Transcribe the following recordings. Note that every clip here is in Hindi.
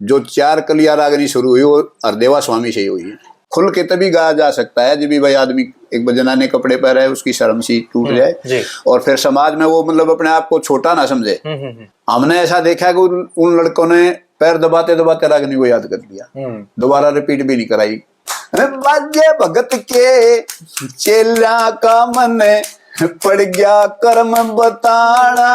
जो 4 कलिया रागनी शुरू हुई वो हरदेवा स्वामी से ही हुई है। खुल के तभी गाया जा सकता है जब भी भाई आदमी एक बजनाने कपड़े पहने है, उसकी शर्म सी टूट जाए और फिर समाज में वो मतलब अपने आप को छोटा ना समझे। हमने ऐसा देखा कि उन लड़कों ने पैर दबाते दबाते रागनी को याद कर लिया, दोबारा रिपीट भी नहीं कराई। बाजे भगत के चेला का मन पड़ गया कर्म बताना,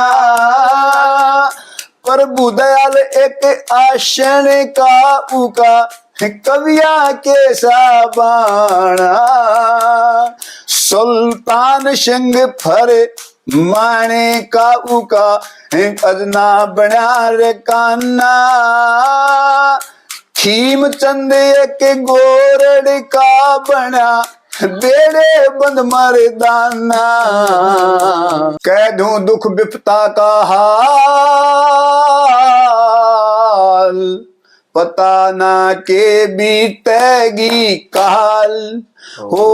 प्रभु दयाल एक आशन का उका कविया के साबाना, सुल्तान सिंह फर माने का उका अजना बना रे काना, खीम चंद के गोरड़ का बना बेड़े बंद मरदाना, कह दूं दुख विपता का हाल, पता ना के बीतेगी काल हो,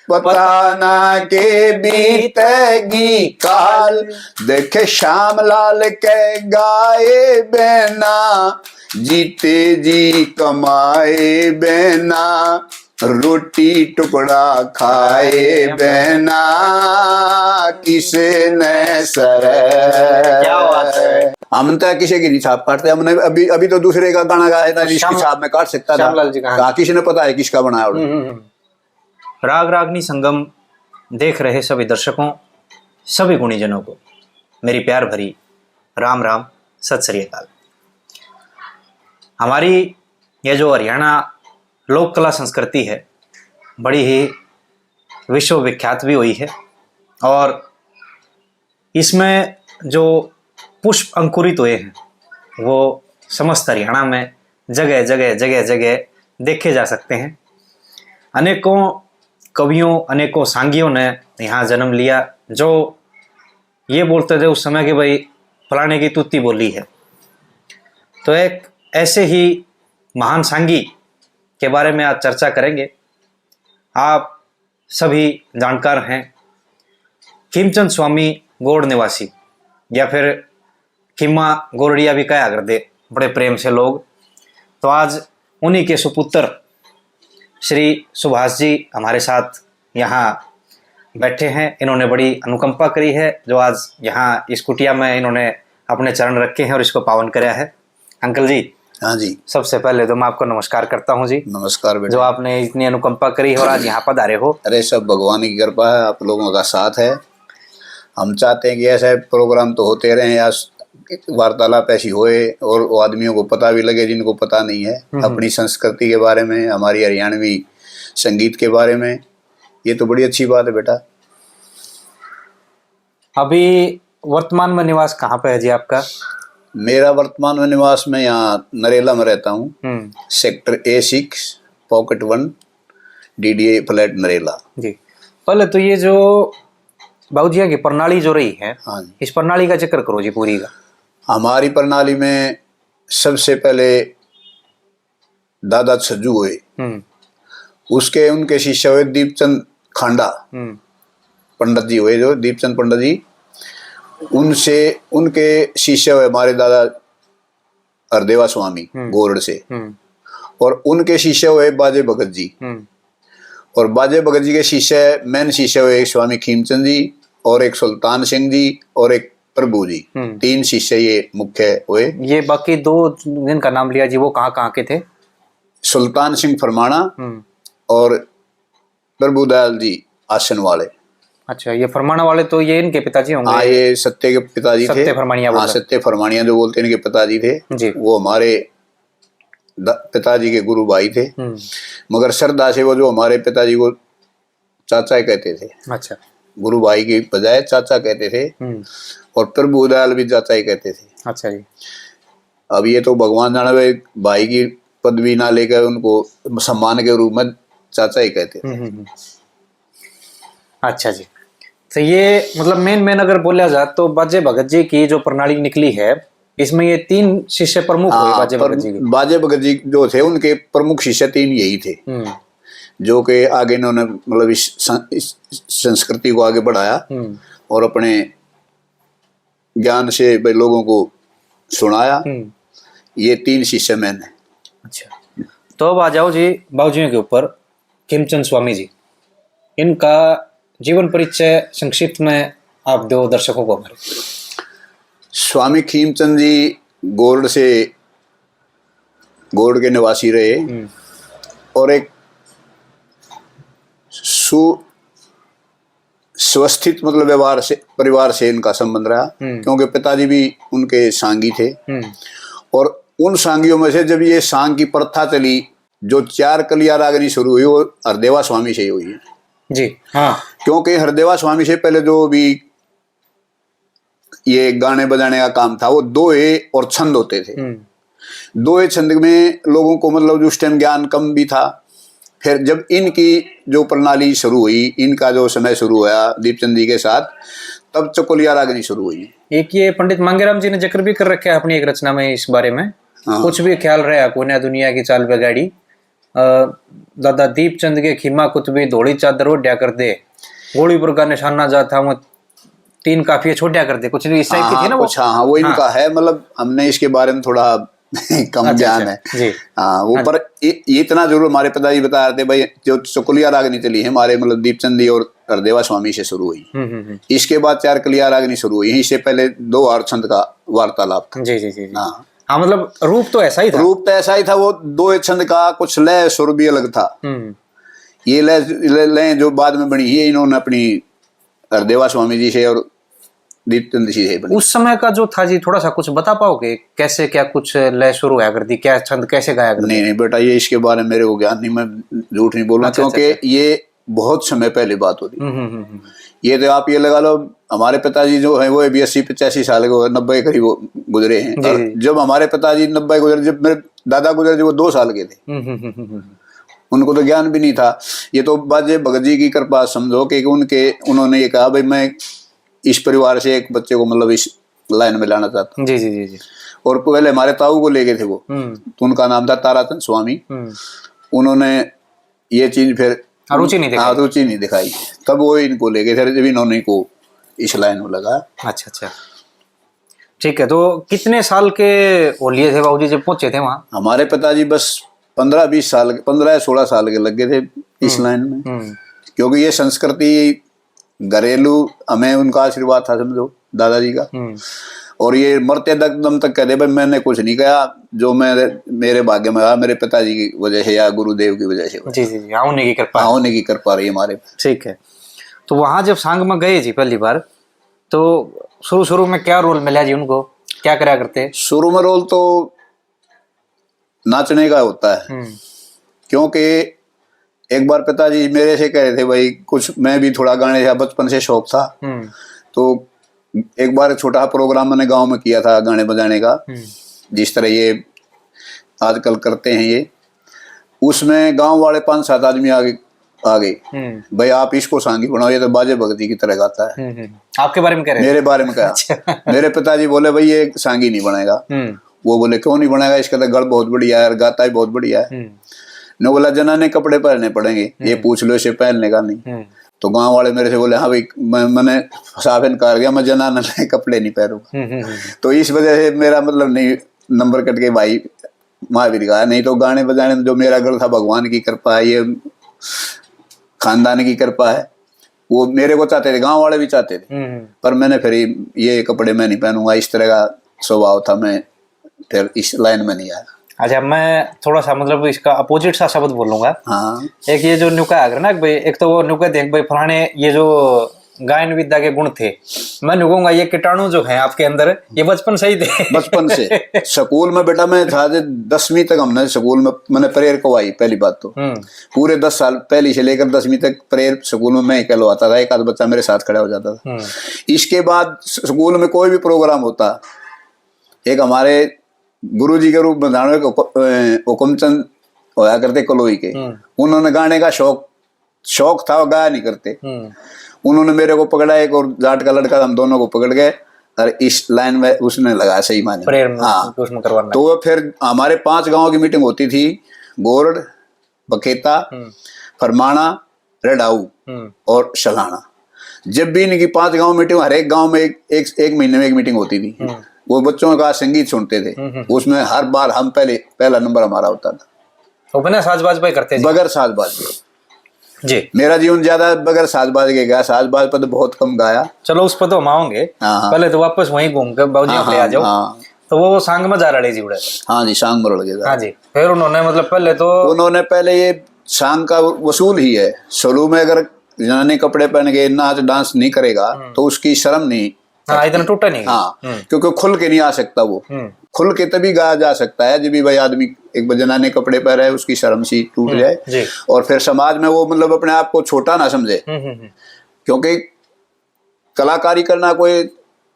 पता ना के बीतेगी काल, देखे श्यामलाल के गाए बेना, जीते जी कमाए बेना, रोटी टुकड़ा खाए बेना, किसे न सर। क्या बात है। हम तो किसी की नहीं छाप काटते, हमने अभी तो दूसरे का गाना गाया था जिसकी छाप में काट सकता था, किसी ने पता है किसका बनाया। राग रागनी संगम देख रहे सभी दर्शकों, सभी गुणीजनों को मेरी प्यार भरी राम राम, सत श्री अकाल। हमारी ये जो हरियाणा लोक कला संस्कृति है बड़ी ही विश्व विख्यात भी हुई है और इसमें जो पुष्प अंकुरित हुए हैं वो समस्त हरियाणा में जगह जगह जगह जगह देखे जा सकते हैं। अनेकों कवियों अनेकों सांगियों ने यहाँ जन्म लिया जो ये बोलते थे उस समय कि भाई फलाने की तुत्ती बोली है। तो एक ऐसे ही महान सांगी के बारे में आज चर्चा करेंगे। आप सभी जानकार हैं खीमचंद स्वामी गौड़ निवासी या फिर खीमा गोरड़िया भी कहा करते बड़े प्रेम से लोग। तो आज उन्हीं के सुपुत्र श्री सुभाष जी हमारे साथ यहाँ बैठे हैं। इन्होंने बड़ी अनुकंपा करी है जो आज यहाँ इस कुटिया में इन्होंने अपने चरण रखे हैं और इसको पावन कराया है। अंकल जी। हाँ जी। सबसे पहले तो मैं आपको नमस्कार करता हूँ जी। नमस्कार बेटा। जो आपने इतनी अनुकंपा करी और आज यहाँ पधारे हो। अरे सब भगवान की कृपा है, आप लोगों का साथ है। हम चाहते हैं कि ऐसे प्रोग्राम तो होते रहे या वार्तालाप ऐसी होए और वो आदमियों को पता भी लगे जिनको पता नहीं है अपनी संस्कृति के बारे में, हमारी हरियाणवी संगीत के बारे में। ये तो बड़ी अच्छी बात है बेटा। अभी वर्तमान में निवास कहाँ पे है जी आपका? मेरा वर्तमान में निवास में यहाँ नरेला में रहता हूँ, sector A6 pocket 1 DDA flat Narela ji. पहले तो ये जो बाबूजिया की प्रणाली जो रही है, हाँ, इस प्रणाली का जिक्र करो जी पूरी का। हमारी प्रणाली में सबसे पहले दादा छज्जू हुए, उसके उनके शिष्य हुए दीपचंद खांडा पंडित जी हुए, जो दीपचंद पंडित जी, उनसे उनके शिष्य हुए हमारे दादा हरदेवा स्वामी गोरड़ से, और उनके शिष्य हुए बाजे भगत जी, और बाजे भगत जी के शिष्य मेन शिष्य हुए एक स्वामी खीमचंद जी और एक सुल्तान सिंह जी और एक प्रभु जी। 3 शिष्य ये मुख्य हुए। ये बाकी 2 जिनका नाम लिया जी वो कहाँ कहाँ के थे? सुल्तान सिंह फरमाना और प्रभु दयाल जी आसन वाले। अच्छा, ये फरमाना वाले तो ये इनके पिताजी होंगे? हाँ, ये सत्य के पिताजी थे। सत्य फरमानिया। हाँ, सत्य फरमानिया जो बोलते हैं इनके पिताजी थे जी। वो हमारे पिताजी के गुरु भाई थे, मगर श्रद्धा से वो जो हमारे पिताजी को चाचा कहते थे। अच्छा, गुरु भाई की बजाय चाचा कहते थे, और प्रभु दयाल भी चाचा ही कहते थे। अच्छा जी। अब ये तो भगवान जाने, भाई की पदवी ना लेकर उनको सम्मान के रूप में चाचा ही कहते थे। अच्छा जी। तो ये मतलब मेन अगर बोला जाए तो बाजे भगत जी की जो प्रणाली निकली है इसमें ये 3 शिष्य प्रमुख हुए बाजे भगत जी के। बाजे भगत जी जो थे उनके प्रमुख शिष्य 3 यही थे, जो कि आगे इन्होंने मतलब इस संस्कृति को आगे बढ़ाया और अपने ज्ञान से भाई लोगों को सुनाया। ये 3 शिष्य मैंने। अच्छा, तो अब आ जाओ जी बाबूजी के ऊपर। खीमचंद स्वामी जी, इनका जीवन परिचय संक्षिप्त में आप दो दर्शकों को हमारे। स्वामी खीमचंद जी गोरड के निवासी रहे और एक स्वस्थित मतलब व्यवहार से परिवार से इनका संबंध रहा, क्योंकि पिताजी भी उनके सांगी थे। और उन सांगियों में से जब ये सांग की प्रथा चली, जो 4 कलिया रागनी शुरू हुई वो हरदेवा स्वामी से ही हुई है जी। हाँ, क्योंकि हरदेवा स्वामी से पहले जो भी ये गाने बजाने का काम था वो दोहे और छंद होते थे। दोहे छंद में लोगों को मतलब उस टाइम ज्ञान कम भी था। फिर जब इनकी जो प्रणाली शुरू हुई, इनका जो समय शुरू हुआ दीपचंद जी के साथ, तब चकोलिया रागनी शुरू हुई। एक ये पंडित मांगेराम जी ने जिक्र भी कर रखा है अपनी एक रचना में इस बारे में। हाँ। कुछ भी ख्याल रहा कोने दुनिया की चाल बेगाड़ी, दादा दीपचंद के खीमा कुतबी धोड़ी चादर ओढ़िया कर दे, गोली पर का निशाना जाता हूँ 3 काफिया छोड़िया कर दे, कुछ इस टाइप की थी ना वो। हाँ, वो इनका है। मतलब हमने इसके बारे में थोड़ा कम ज्ञान है जी। हाँ, वो पर ये इतना जरूर हमारे पिताजी बता रहे थे भाई, जो चकोलिया रागनी चली है हमारे मतलब दीपचंद जी और हरदेवा स्वामी से शुरू हुई। इसके बाद 4 कलिया रागनी शुरू हुई। इससे पहले 2 आरछंद का वार्तालाप था। जी जी जी। हाँ, मतलब रूप तो ऐसा ही था। रूप तो ऐसा ही था। वो 2 छंद का कुछ लय सुर भी अलग था। ये लय जो बाद में बनी है, इन्होंने अपनी हरदेवा स्वामी जी से और दीपचंद जी से बनी। उस समय का जो था जी, थोड़ा सा कुछ बता पाओगे कैसे क्या कुछ लय शुरू हुआ करती, क्या छंद कैसे गाया करती? नहीं बेटा, ये इसके बारे में मेरे को ज्ञान नहीं, मैं झूठ नहीं बोलूँ। क्योंकि ये बहुत समय पहले बात होती। ये तो आप ये लगा लो, हमारे पिताजी जो है वो 80-85 साल के 90 करीब गुजरे हैं। और जब हमारे पिताजी 90 गुजरे, जब मेरे दादा गुजरे थे वो 2 साल के थे। उनको तो ज्ञान भी नहीं था। ये तो बाजे भगत जी की कृपा समझो कि उन्होंने ये कहा भाई मैं इस परिवार से एक बच्चे को मतलब इस लाइन में लाना चाहता हूँ। जी जी जी जी। और पहले हमारे ताऊ को ले गए थे वो, तो उनका नाम था ताराचंद स्वामी। उन्होंने ये चीज फिर रुचि नहीं दिखाई, तब वो इनको ले गए थे, जब इन्होंने को इस लाइन में लगा। अच्छा अच्छा, ठीक है। तो कितने साल के वो लिए थे बाबूजी जब पहुंचे थे वहाँ? हमारे पिताजी बस 15-20 साल, 15-16 साल के लग गए थे इस लाइन में। क्योंकि ये संस्कृति घरेलू हमें उनका आशीर्वाद था समझो, दादाजी का। और ये मरते दम तक कहते भाई मैंने कुछ नहीं कहा, जो मेरे भाग्य में रहा मेरे पिताजी की वजह से या गुरुदेव की वजह से। जी जी जी, होने की कृपा रही हमारे। ठीक है। तो वहां जब सांग में गए जी पहली बार, तो शुरू में क्या रोल मिला जी उनको, क्या करा करते? शुरू में रोल तो नाचने का होता है। क्योंकि एक बार पिताजी मेरे से कहे थे भाई कुछ, मैं भी थोड़ा गाने का बचपन से शौक था। तो एक बार छोटा प्रोग्राम मैंने गांव में किया था गाने बजाने का, जिस तरह ये आजकल करते हैं ये। उसमें गांव वाले 5-7 आदमी आ गए भाई आप इसको सांगी बनाओ, ये तो बाजे भगती की तरह गाता है। आपके बारे में कह रहे? मेरे बारे में कहा। मेरे पिताजी बोले भाई ये सांगी नहीं बनाएगा। वो बोले क्यों नहीं बनाएगा, इसका तो गढ़ बहुत बढ़िया है, गाता है बहुत बढ़िया है। ने बोला जनाने कपड़े पहनने पड़ेंगे, ये पूछ लो इसे पहनने का नहीं। तो गांव वाले मेरे से बोले हाँ भाई मैंने साफ इनकार किया, मैं जनाने कपड़े नहीं पहनूंगा। तो इस वजह से मेरा मतलब नहीं नंबर कट के भाई महावीर का। नहीं तो गाने बजाने में जो मेरा गढ़ था भगवान की कृपा है, ये खानदान की कृपा है। वो मेरे को चाहते थे, गांव वाले भी चाहते थे, पर मैंने फिर ये कपड़े मैं नहीं पहनूंगा, इस तरह का स्वभाव था। मैं फिर इस लाइन में नहीं आया। अच्छा, मैं थोड़ा सा मतलब इसका अपोजिट सा शब्द बोलूंगा। हाँ। एक ये जो नुका है ना भाई, एक तो वो नुका देख भाई फलाने ये जो गायन विद्या के गुण थे, मैं नुकूंगा ये कीटाणु जो है आपके अंदर ये बचपन से ही थे। बचपन से स्कूल में बेटा मैं था 10वीं तक हमने स्कूल में मैंने प्रेयर करवाई। पहली बात तो पूरे 10 साल पहली से लेकर 10वीं तक प्रेयर स्कूल में मैं कहलवाता था, एक आध बच्चा मेरे साथ खड़ा हो जाता था। इसके बाद स्कूल में कोई भी प्रोग्राम होता, एक हमारे गुरुजी के रूप में धारणा हुकुमचंद होया करते कलोई के, उन्होंने गाने का शौक था, गाया नहीं करते। उन्होंने मेरे को पकड़ा, एक और जाट का लड़का, हम दोनों को पकड़ गए और इस लाइन में उसने लगा सही माने। हाँ, तो फिर हमारे 5 गांवों की मीटिंग होती थी, गोरड, बखेता, फरमाना, रेडाऊ और शलाना। जब भी इनकी 5 गांव मीटिंग, हर एक गांव में एक महीने में एक मीटिंग होती थी। वो बच्चों का संगीत सुनते थे, उसमें हर बार हम पहला नंबर हमारा होता था। तो बिना साजबाज पे करते बगैर साजबाज के जी। मेरा जीवन ज्यादा बगैर साजबाज के गया, साजबाज पर तो बहुत कम गाया। चलो उस पर तो हम आओगे, पहले तो वापस वहीं घूम के बाबूजी ले आ जाओ। तो वो सांग में जा रहे जी उड़े। हाँ जी, सांग मरड़ गया। हाँ जी। फिर उन्होंने मतलब पहले ये सांग का वसूल ही है। शुरू में अगर जनाने कपड़े पहन के नाच डांस नहीं करेगा तो उसकी शर्म नहीं। हाँ, इतना टूटा नहीं। हाँ, क्योंकि खुल के नहीं आ सकता वो। खुल के तभी गाया जा सकता है जब भी भाई आदमी एक जनाने कपड़े पहन रहे, उसकी शर्म सी टूट जाए और फिर समाज में वो मतलब अपने आप को छोटा ना समझे। क्योंकि कलाकारी करना कोई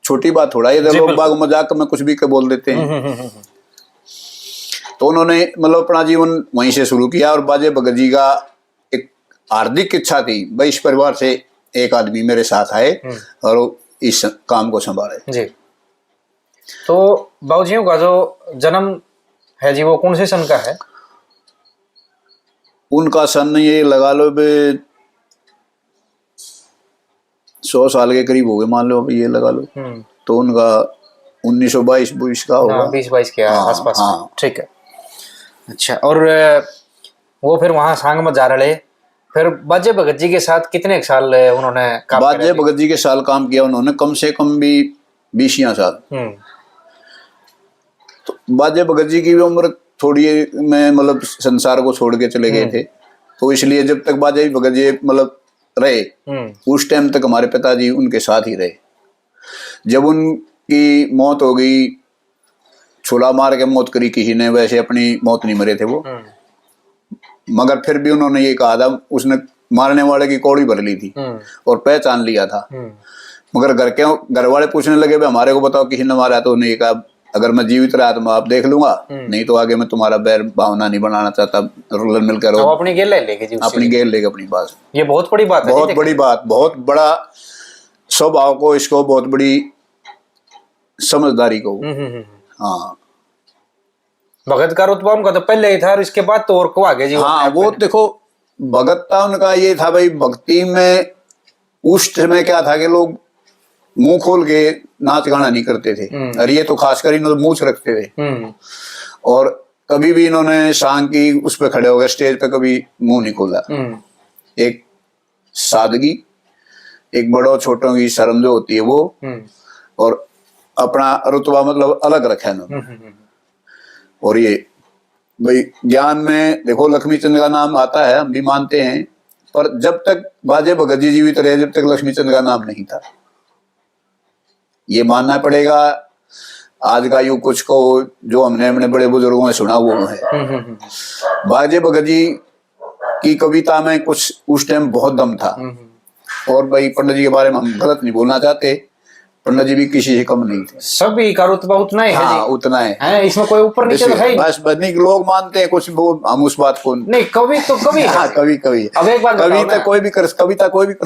छोटी बात थोड़ा है। लोग बाग मजाक में कुछ भी बोल देते हैं। तो उन्होंने मतलब अपना जीवन वहीं से शुरू किया। और बाजे भगत जी का एक हार्दिक इच्छा थी भाई इस परिवार से एक आदमी मेरे साथ आए और इस काम को संभाले जी। तो बाबूजियों का जो जन्म है जी वो कौन से सन का है? उनका सन ये लगा लो 100 साल के करीब हो गए, मान लो ये लगा लो। तो उनका 1922 का होगा। 20-22 के आसपास। ठीक है। अच्छा, और वो फिर वहाँ सांग में जा रहे, फिर बाजे भगत जी के साथ कितने एक साल उन्होंने काम किया? बाजे भगत जी के साल काम किया उन्होंने, कम से कम भी 20 साल। तो बाजे भगत जी की भी उम्र थोड़ी में मतलब संसार को छोड़ के चले गए थे। तो इसलिए जब तक बाजे भगत जी मतलब रहे उस टाइम तक हमारे पिताजी उनके साथ ही रहे। जब उनकी मौत हो गई, छुरा मार के मौत करी किसी ने, वैसे अपनी मौत नहीं मरे थे वो। मगर फिर भी उन्होंने ये कहा था, उसने मारने वाले की कौड़ी भर ली थी और पहचान लिया था। मगर घर वाले पूछने लगे भाई हमारे को बताओ किसी ने मारा, तो उन्होंने कहा अगर मैं जीवित रहा तो मैं आप देख लूंगा, नहीं तो आगे मैं तुम्हारा बैर भावना नहीं बनाना चाहता। रुलन मिलकर अपनी गेल लेके जी, अपनी गेल लेके अपनी बात। ये बहुत बड़ी बात है, बहुत बड़ी बात, बहुत बड़ा स्वभाव को, इसको बहुत बड़ी समझदारी को। हाँ, भगत का रुतबा उनका तो पहले ही था और इसके बाद तो और को आगे जी। हाँ, वो देखो भगत था उनका ये था भाई, भक्ति में उस समय क्या था कि लोग मुंह खोल के नाच गाना नहीं करते थे। और ये तो खासकर इन्होंने मूछ रखते थे और कभी भी इन्होंने सांग की उस पे खड़े हो गए स्टेज पे कभी मुंह नहीं खोला। एक सादगी, एक बड़ों छोटों की शर्म जो होती है वो, और अपना रुतबा मतलब अलग रखा है इन्होंने। और ये भाई ज्ञान में देखो लक्ष्मी चंद का नाम आता है, हम भी मानते हैं, पर जब तक बाजे भगत जी जीवित रहे जब तक लक्ष्मी चंद का नाम नहीं था। ये मानना पड़ेगा। आज का युग कुछ को जो हमने अपने बड़े बुजुर्गों में सुना वो है। बाजे भगत जी की कविता में कुछ उस टाइम बहुत दम था। और भाई पंडित जी के बारे में हम गलत नहीं बोलना चाहते, पंडित जी भी किसी से कम नहीं थे। सभी का रुतबा उतना ही है। हाँ, उतना है, इसमें कोई ऊपर नीचे तो है ही। बस नहीं, लोग मानते हैं कुछ, वो हम उस बात को नहीं। कवि तो कवि। हाँ, कवि। अब एक बात, कविता कोई भी कर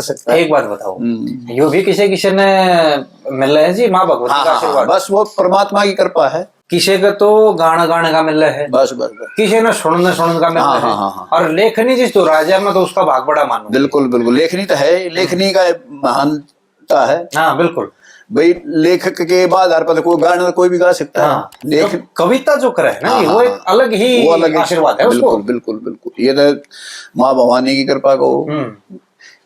सकता है। एक बात बताओ, यो भी किसी ने मिल रहे हैं जी माँ भगवती का आशीर्वाद। बस वो परमात्मा की कृपा है। किसी का तो गाना गाने का मिल रहा है, बस किसी ने सुनने का मिल रहा है। और लेखनी जिस तो राजा में तो उसका भाग बड़ा मानो। बिल्कुल, लेखनी तो है, लेखनी का महानता है। हाँ, बिल्कुल भाई, लेखक के बाद हर पद को गाना कोई भी गा सकता है। कविता जो करे ना वो एक अलग ही आशीर्वाद है उसको। बिल्कुल। ये तो माँ भवानी की कृपा को,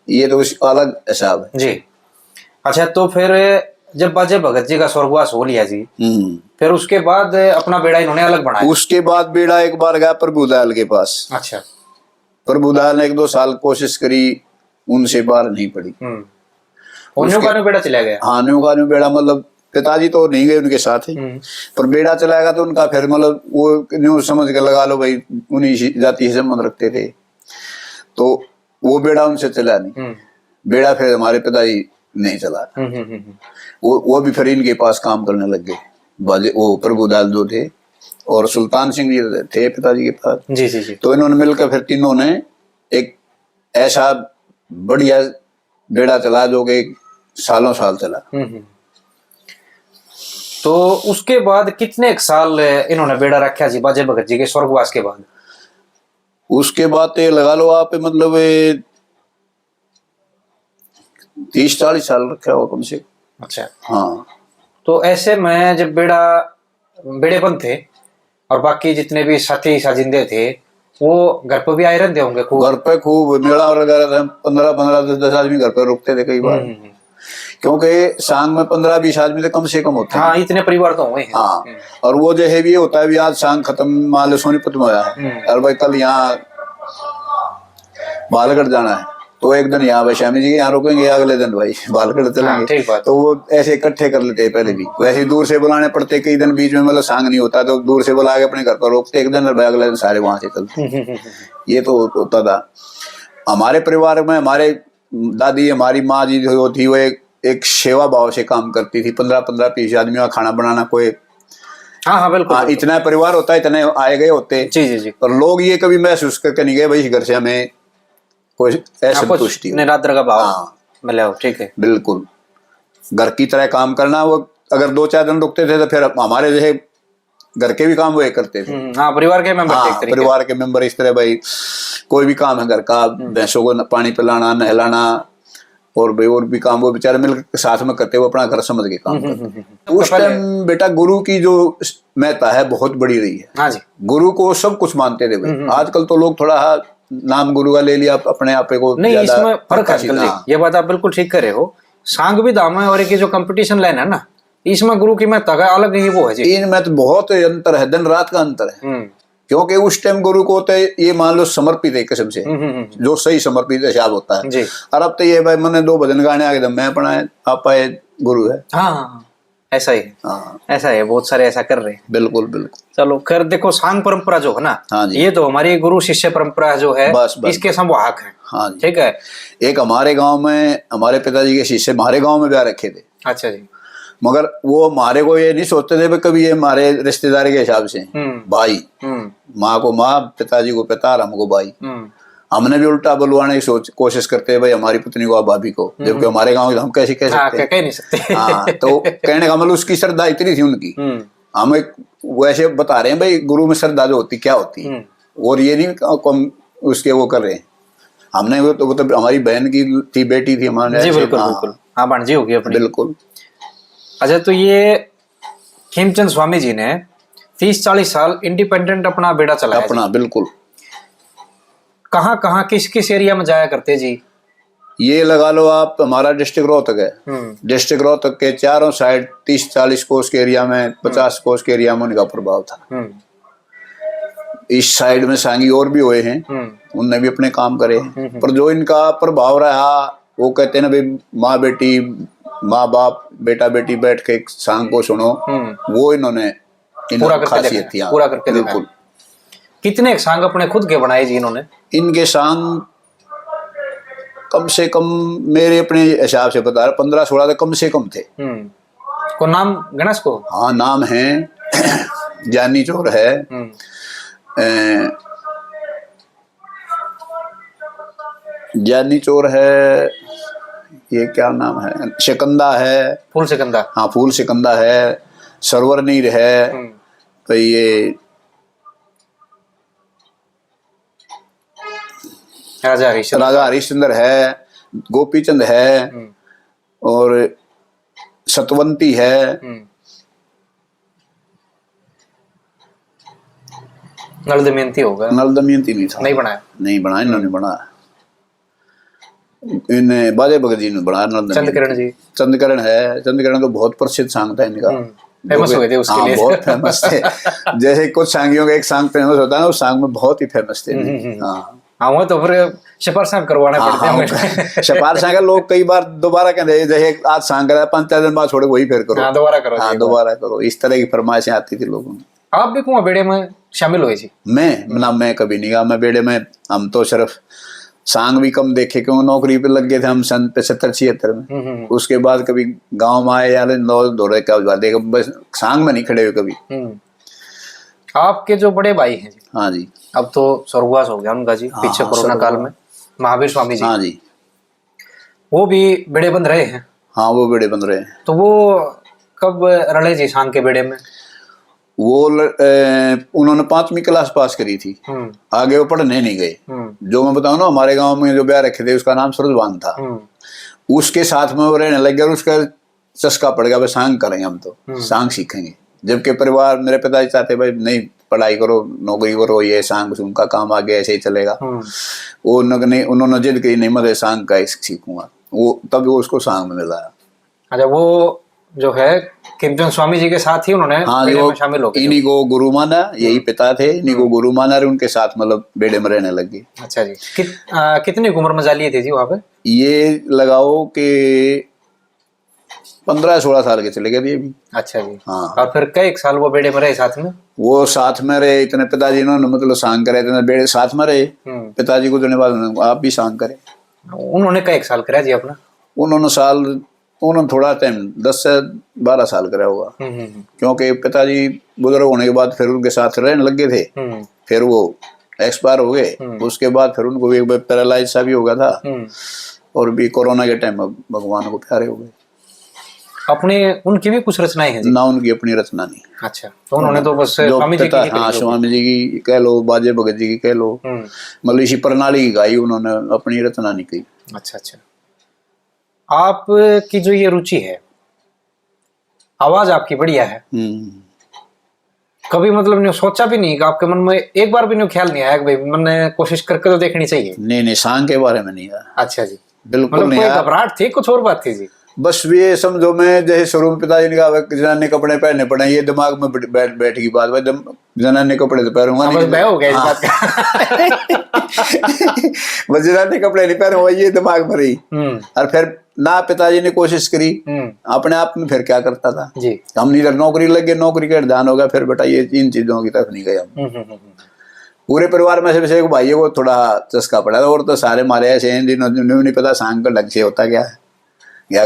ये तो अलग हिसाब है जी। अच्छा, तो फिर जब बाजे भगत जी का स्वर्गवास हो लिया जी, फिर उसके बाद अपना बेड़ा इन्होंने अलग बनाया। उसके बाद बेड़ा एक बार गया प्रभुदयाल के पास। अच्छा। प्रभुदयाल ने 1-2 साल कोशिश करी, उनसे पार नहीं पड़ी। बेड़ा चला गया। हाँ, न्यू का बेड़ा मतलब पिताजी तो नहीं गए उनके साथ ही, पर बेड़ा चलाएगा तो उनका फिर मतलब वो न्यू समझ के लगा लो भाई उन्हीं जाति से संबंध रखते थे, तो वो बेड़ा उनसे चला नहीं। बेड़ा फिर हमारे पिताजी नहीं चला। वो भी फिर इनके पास काम करने लग गए। बाजे वो प्रभुदयाल जो थे और सुल्तान सिंह जी थे पिताजी के पास। जी। तो इन्होंने मिलकर फिर तीनों ने एक ऐसा बढ़िया बेड़ा चला जो कि सालों साल चला। तो उसके बाद कितने एक साल इन्होंने बेड़ा रखा जी बाजे भगत जी के स्वर्गवास के बाद? उसके बाद लगा लो आप मतलब 30-40 साल रखा हो कम से कम। अच्छा। हाँ। तो ऐसे में जब बेड़ेपन थे और बाकी जितने भी साथी साजिंदे थे वो घर पर भी आए रहते होंगे खूब? घर पे खूब मेला वगैरह था, 15-15 10-10 आदमी घर पे रुकते थे कई बार, क्योंकि सांग में 15-20 आदमी तो कम से कम होते हैं। हाँ, इतने परिवार तो हुए हैं। हाँ, और वो जो है भी ये होता है भी आज सांग खत्म, मान लो सोनीपत में आया है और भाई कल यहाँ बालगढ़ जाना है तो एक दिन यहाँ भाई श्यामी जी के यहाँ रुकेंगे, अगले दिन भाई बालगढ़ चलेंगे। ठीक बात। तो वो ऐसे इकट्ठे कर लेते हैं पहले भी, वैसे ही दूर से बुलाने पड़ते कई दिन बीच में, मतलब सांग नहीं होता तो दूर से बुला के अपने घर पर रोकते एक दिन और भाई अगले दिन सारे वहां से चलते। ये तो होता था हमारे परिवार में। हमारे दादी, हमारी माँ जी जो थी वो एक सेवा भाव से काम करती थी। 15-20 आदमी का खाना बनाना, कोई हाँ हाँ बिल्कुल, बिल्कुल। इतना परिवार होता है, इतने आए गए होते। जी जी जी। और लोग ये कभी महसूस करके नहीं गए भाई इस घर से हमें कोई असंतुष्टि, निरादर का भाव हाँ मिला। ठीक है, बिल्कुल। घर की तरह काम करना। वो अगर 2-4 दिन रुकते थे तो फिर हमारे जैसे घर के भी काम वो करते थे। हाँ, परिवार के मेंबर थे एक हाँ, तरीके परिवार के मेंबर इस तरह भाई कोई भी काम है घर का, भैंसों को पानी पिलाना, नहलाना और भाई और भी काम वो बेचारे मिल साथ में करते, वो अपना घर समझ के काम करते। उस टाइम बेटा गुरु की जो महत्ता है बहुत बड़ी रही है। हाँ जी। गुरु को सब कुछ मानते थे भाई। आजकल तो लोग थोड़ा नाम गुरु का ले लिया अपने आप को, नहीं इसमें फर्क है अंकल जी, ये बात आप बिल्कुल ठीक कर रहे हो। सांग भी दाम है और एक जो कंपटीशन लाइन है ना, इसमें गुरु की महत्ता का अलग ही वो है जी। इनमें तो बहुत अंतर है, दिन रात का अंतर है। क्योंकि उस टाइम गुरु को होता है ये मान लो समर्पित है किस्म से, जो सही समर्पित हिसाब होता है जी। और अब तो ये भाई मैंने 2 भजन गाने आगे मैं अपना आप गुरु है। हाँ, ऐसा ही है। हाँ, ऐसा है, बहुत सारे ऐसा कर रहे हैं। बिल्कुल बिल्कुल। चलो खैर, देखो सांग परंपरा जो है ना, हाँ जी, ये तो हमारी गुरु शिष्य परंपरा जो है, बस बस इसके संवाहक है। हाँ जी। ठीक है। एक हमारे गांव में हमारे पिताजी के शिष्य हमारे गांव में ब्याह रखे थे। अच्छा जी। मगर वो हमारे को ये नहीं सोचते थे कभी ये हमारे रिश्तेदारी के हिसाब से भाई, माँ को माँ, पिताजी को पिता और हमको भाई। हमने भी उल्टा बुलवाने की कोशिश करते हैं भाई हमारी पत्नी को, भाभी को, जबकि हमारे गांव हम कैसे कह सकते हैं? कह नहीं सकते। हाँ, तो कहने का मतलब उसकी श्रद्धा इतनी थी उनकी। हम एक वैसे बता रहे हैं भाई गुरु में श्रद्धा जो होती क्या होती है, और ये नहीं उसके वो कर रहे हैं। हमने वो तो हमारी बहन की थी, बेटी थी हमारे। जी बिल्कुल बिल्कुल। हाँ, भांजी होगी अपनी। बिल्कुल। अच्छा, तो ये खेमचंद स्वामी जी ने 30-40 साल इंडिपेंडेंट अपना बेड़ा चलाया अपना, बिल्कुल। कहाँ कहाँ किस किस एरिया में जाया करते जी? ये लगा लो आप, हमारा डिस्ट्रिक्ट रोहतक है। डिस्ट्रिक्ट रोहतक के चारों साइड 30-40 कोस के एरिया में, 50 कोस के एरिया में उनका प्रभाव था। इस साइड में सांगी और भी हुए हैं, उनने भी अपने काम करे हैं। पर जो इनका प्रभाव रहा, वो कहते हैं ना भाई माँ बेटी, माँ बाप बेटा बेटी बैठ के एक सांग को सुनो, वो इन्होंने खासियत थी पूरा करके बिल्कुल। कितने सांग अपने खुद के बनाए जी इन्होंने? इनके सांग कम से कम मेरे अपने हिसाब से बता रहा 15-16 तो कम से कम थे। को नाम गणेश को? हाँ, नाम है जानी चोर है, जानी चोर है, ये क्या नाम है, शिकंदा है, फूल शिकंदा। हाँ, फूल शिकंदा है, सरवर नीर है, तो ये राजा हरिश्चंद्र है, गोपीचंद है, और सतवंती है, नल दमयंती होगा। नल दमयंती नहीं था, नहीं बनाया, नहीं बनाया इन्होंने, बनाया इन्हें बाजे भगत जी ने बनाया। नल चंद्रकिरण जी, चंद्रकिरण है, चंद्रकिरण तो बहुत प्रसिद्ध सांग था इनका, फेमस हुए थे उसके लिए। बहुत फेमस थे। जैसे कुछ सांगियों का एक सांग फेमस होता है, उस सांग में बहुत ही फेमस थे। हाँ, वो तो फिर सिफारशा करवाना पड़ता है। सिफारशा का लोग कई बार दोबारा कहते हैं, जैसे आज सांग करा 5-4 दिन बाद छोड़े वही फिर करो, दोबारा करो, हाँ दोबारा करो, इस तरह की फरमाइशें आती थी लोगों में। आप भी कुआं बेड़े में शामिल हुए जी? मैं कभी नहीं गया मैं बेड़े में। हम तो सिर्फ सांग भी कम देखे, क्योंकि नौकरी पे लग गए थे हम सन 75-76 में। उसके बाद कभी गांव में आए या दौड़े का देखा, बस सांग में नहीं खड़े हुए कभी। आपके जो बड़े भाई हैं जी, हाँ जी, अब तो स्वर्गवास हो गया उनका जी, पीछे कोरोना काल में, महावीर स्वामी जी। हाँ जी, वो भी बेड़े बंद रहे हैं। हाँ, वो बेड़े बंद रहे हैं। तो वो कब रले जी सांग के बेड़े में? वो उन्होंने 5वीं क्लास पास करी थी, आगे वो पढ़ने नहीं गए। जो मैं बताऊं ना, हमारे गांव में जो ब्याह रखे थे उसका नाम सूरजवान था। उसके साथ में वो रहने लग गया और उसका चस्का पड़ गया, भाई सांग करेंगे हम तो, सांग सीखेंगे। जबकि परिवार मेरे पिताजी चाहते भाई नहीं पढ़ाई करो, नौकरी करो, ये सांग उनका काम आगे ऐसे ही चलेगा। वो उन्होंने जिद की नहीं मैं सांग का सीखूंगा, वो तब वो उसको सांग में मिलाया। अच्छा, वो जो है किमचंद स्वामी जी के साथ ही उन्होंने बेड़े में शामिल हो गए। इन्हीं को गुरु माना, यही पिता थे, इन्हीं को गुरु माना और उनके साथ मतलब बेड़े में रहने लग गए। अच्छा जी। कितनी उम्र में जा लिए थे जी वहाँ पे? ये लगाओ कि 15-16 साल के चले गए थे भी। अच्छा जी। हाँ। और फिर कई साल वो बेड़े में रहे साथ में? वो साथ में रहे, इतने पिताजी इन्होंने मतलब सांग करे, इतने बेड़े साथ में रहे। पिताजी को देने बाद आप भी सांग करे। उन्होंने कई साल करा जी अपना? उन्होंने थोड़ा टाइम 10 से 12 साल करा होगा। क्योंकि पिताजी बुजुर्ग होने के बाद फिर उनके साथ रहने लग गए थे, फिर वो एक्सपायर हो गए। उसके बाद फिर उनको भी पैरालाइज सा भी हो गया था और भी कोरोना के टाइम में भगवान को प्यारे हो गए। अपने उनकी भी कुछ रचनाएं हैं जी? ना, उनकी अपनी रचना नहीं। अच्छा, तो उन्होंने तो बस स्वामी जी की हाँ, स्वामी जी की कह लो, बाजे भगत जी की कह लो, मतलब इसी प्रणाली की गाई, उन्होंने अपनी रचना नहीं की। अच्छा अच्छा। आप की जो ये रुचि है, आवाज आपकी बढ़िया है, कभी मतलब नहीं सोचा भी नहीं कि आपके मन में एक बार भी नहीं ख्याल नहीं आया कि भाई मैंने कोशिश करके तो देखनी चाहिए? नहीं, सांग के बारे में नहीं आया। अच्छा जी, बिल्कुल मतलब नहीं कोई घबराहट थी, कुछ और बात थी जी? बस ये समझो, मैं जैसे शुरू में पिताजी ने कहा जनाने कपड़े पहनने पड़े, ये दिमाग में बैठ गई बात, भाई जनाने कपड़े तो पहनूंगा नहीं। बस हो गया इस बात का। बस जनाने कपड़े नहीं पहनूंगा, ये दिमाग में रही। और फिर ना पिताजी ने कोशिश करी अपने आप में, फिर क्या करता था जी, हम इधर नौकरी लग गए, नौकरी का ध्यान हो गया, फिर बेटा ये इन चीजों की तरफ नहीं गए हम। पूरे परिवार में से भाई को थोड़ा चस्का पड़ा था, और तो सारे मारे ऐसे हैं जिन्होंने नहीं पता सांग का ढंग से होता क्या है, या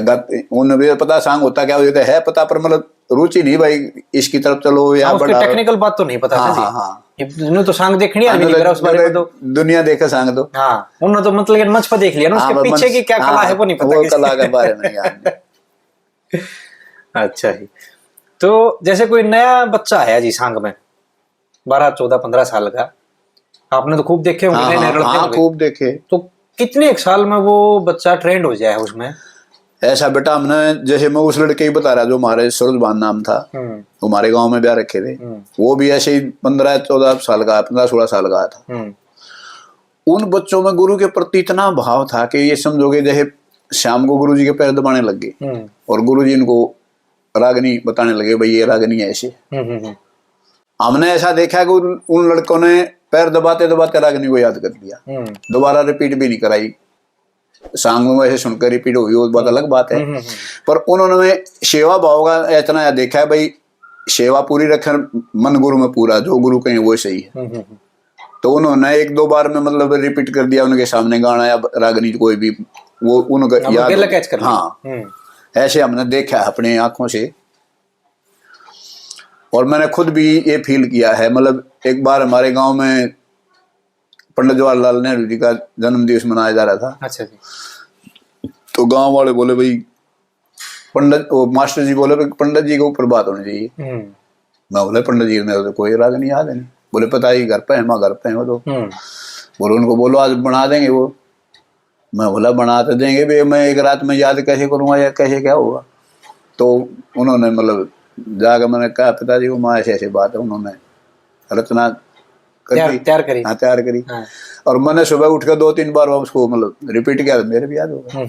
उन्हें भी पता सांग होता क्या होता है पता, पर मतलब रुचि नहीं भाई इसकी तरफ चलो या बड़ा टेक्निकल बात तो नहीं पता था जी। हाँ, तो सांग देखनी है नहीं, उस बारे में तो दुनिया देखे सांग तो। हाँ, उन्होंने तो मतलब मंच पर देख लिया ना, उसके पीछे की क्या कला है वो नहीं पता, वो कला के बारे में नहीं। अच्छा जी। तो जैसे कोई नया बच्चा है जी सांग में, 12, 14, 15 साल का, आपने तो खूब देखे होंगे। खूब देखे। तो कितने एक साल में वो बच्चा ट्रेंड हो जाए उसमें? ऐसा बेटा हमने, जैसे मैं उस लड़के ही बता रहा जो हमारे सूरजबान नाम था, हमारे गांव में ब्याह रखे थे, वो भी ऐसे ही 15-14 साल का, 15-16 साल का था। उन बच्चों में गुरु के प्रति इतना भाव था कि ये समझोगे जैसे शाम को गुरु जी के पैर दबाने लग गए और गुरु जी इनको रागनी बताने लगे, भाई ये रागनी है ऐसे। हमने ऐसा देखा कि उन लड़कों ने पैर दबाते दबाते रागनी को याद कर दिया, दोबारा रिपीट भी नहीं कराई। सांग में ऐसे सुनकर रिपीट हुई वो बात अलग बात है, पर उन्होंने सेवा भाव का इतना देखा है, भाई सेवा पूरी रखे, मन गुरु में पूरा, जो गुरु कहें वो सही है। तो उन्होंने 1-2 बार में मतलब रिपीट कर दिया उनके सामने गाना या रागनी कोई भी, वो उनको याद। हाँ, ऐसे हमने देखा है अपने आंखों से, और मैंने खुद भी ये फील किया है। मतलब एक बार हमारे गांव में पंडित जवाहरलाल नेहरू जी का जन्म दिवस मनाया जा रहा था। अच्छा जी। तो गांव वाले बोले भाई मास्टर जी बोले भाई पंडित जी के ऊपर बात होनी चाहिए। मैं बोले पंडित जी ने तो कोई राग नहीं याद नहीं। बोले पता ही घर पे है, माँ घर पे है वो तो। बोले उनको बोलो आज बना देंगे वो। मैं बोला बना तो देंगे भाई, मैं एक रात में याद कैसे करूँगा या कैसे क्या होगा। तो उन्होंने मतलब जाकर मैंने कहा पिताजी को माँ ऐसे ऐसे बात है, उन्होंने रचना तैयार करी। हाँ, तैयार करी। हाँ। और मैंने सुबह उठ कर 2-3 बार उसको मतलब रिपीट किया तो मेरे भी याद होगा।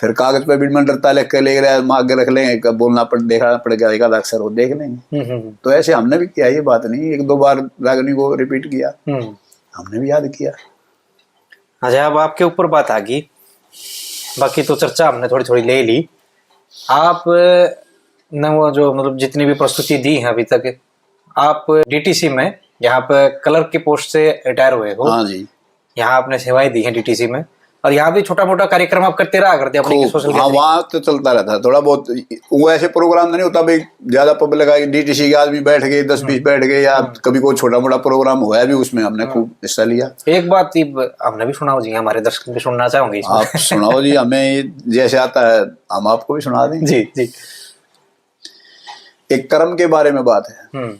फिर कागज पे भी डरता लिख के ले गया, आगे रख लेंगे, कब बोलना देखना पड़ेगा, एक आधा अक्षर वो देख लेंगे। तो ऐसे हमने भी किया, ये बात नहीं 1-2 बार रागनी को रिपीट किया, हमने भी याद किया। अच्छा, अब आपके ऊपर बात आ गई, बाकी तो चर्चा हमने थोड़ी थोड़ी ले ली। आप ने वो जो मतलब जितनी भी प्रस्तुति दी है अभी तक, आप डीटीसी में यहाँ पे क्लर्क की पोस्ट से रिटायर हुए हो। हाँ जी। यहाँ आपने सेवाएं दी हैं डीटीसी में, और यहाँ भी छोटा मोटा कार्यक्रम आप करते रहा करते अपने सोशल। हाँ, वहाँ तो चलता रहता है थोड़ा बहुत, वो ऐसे प्रोग्राम नहीं होता भाई ज्यादा पब्लिक आई, डीटीसी के आदमी बैठ गए 10-20 बैठ गए, या कभी कोई छोटा मोटा प्रोग्राम हुआ है भी, उसमें हमने खूब हिस्सा लिया। एक बात हमने भी सुनाओ जी, हमारे दर्शक भी सुनना चाहोगे। आप सुनाओ जी, हमें जैसे आता है हम आपको भी सुना देंगे। जी जी। एक कर्म के बारे में बात है।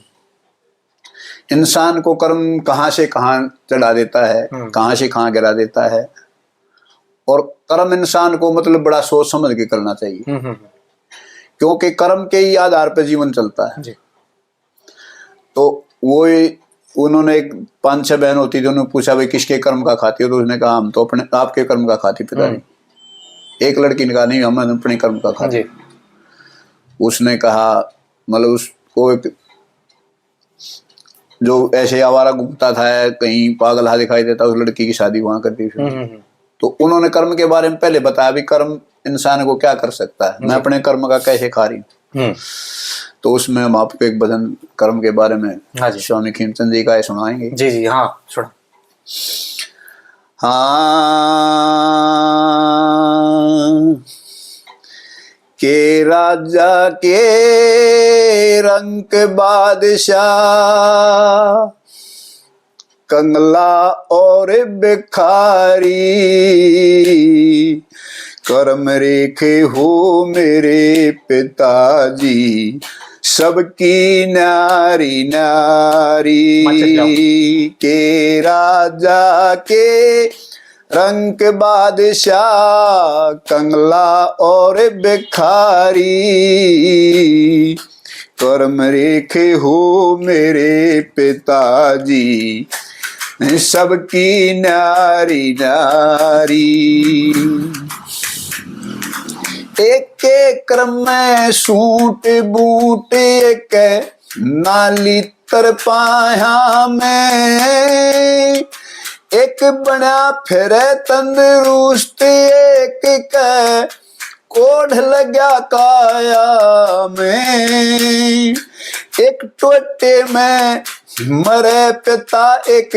इंसान को कर्म कहाँ से कहाँ चढ़ा देता है, कहाँ से कहाँ गिरा देता है, और कर्म इंसान को मतलब बड़ा सोच समझ के करना चाहिए, क्योंकि कर्म के ही आधार पर जीवन चलता है जी। तो वो उन्होंने एक 5-6 बहन होती थी, उन्होंने पूछा भाई किसके कर्म का खाती हो, तो उसने कहा हम तो अपने आपके कर्म का खाती पिताजी। एक लड़की ने कहा नहीं हम अपने कर्म का खाते। उसने कहा मतलब उसको जो ऐसे आवारा घूमता था कहीं पागल हा दिखाई देता, उस लड़की की शादी वहां कर दी। तो उन्होंने कर्म के बारे में पहले बताया भी कर्म इंसान को क्या कर सकता है, मैं अपने कर्म का कैसे खा रही हूँ। तो उसमें हम आपको एक भजन कर्म के बारे में स्वामी खीमचंद जी का सुनाएंगे। जी जी हाँ सुना। हाँ के राजा के रंक बादशाह कंगला और भिखारी कर्म रेखे हो मेरे पिताजी सबकी नारी नारी के राजा के रंक बादशाह कंगला और भिखारी कर्म रेखे हो मेरे पिताजी सबकी नारी नारी एक क्रम में सूट बूट एक नाली तर पाया में एक बना फिर तंदुरुस्त एक के कोढ़ लगा काया में एक टोटे में मरे पिता एक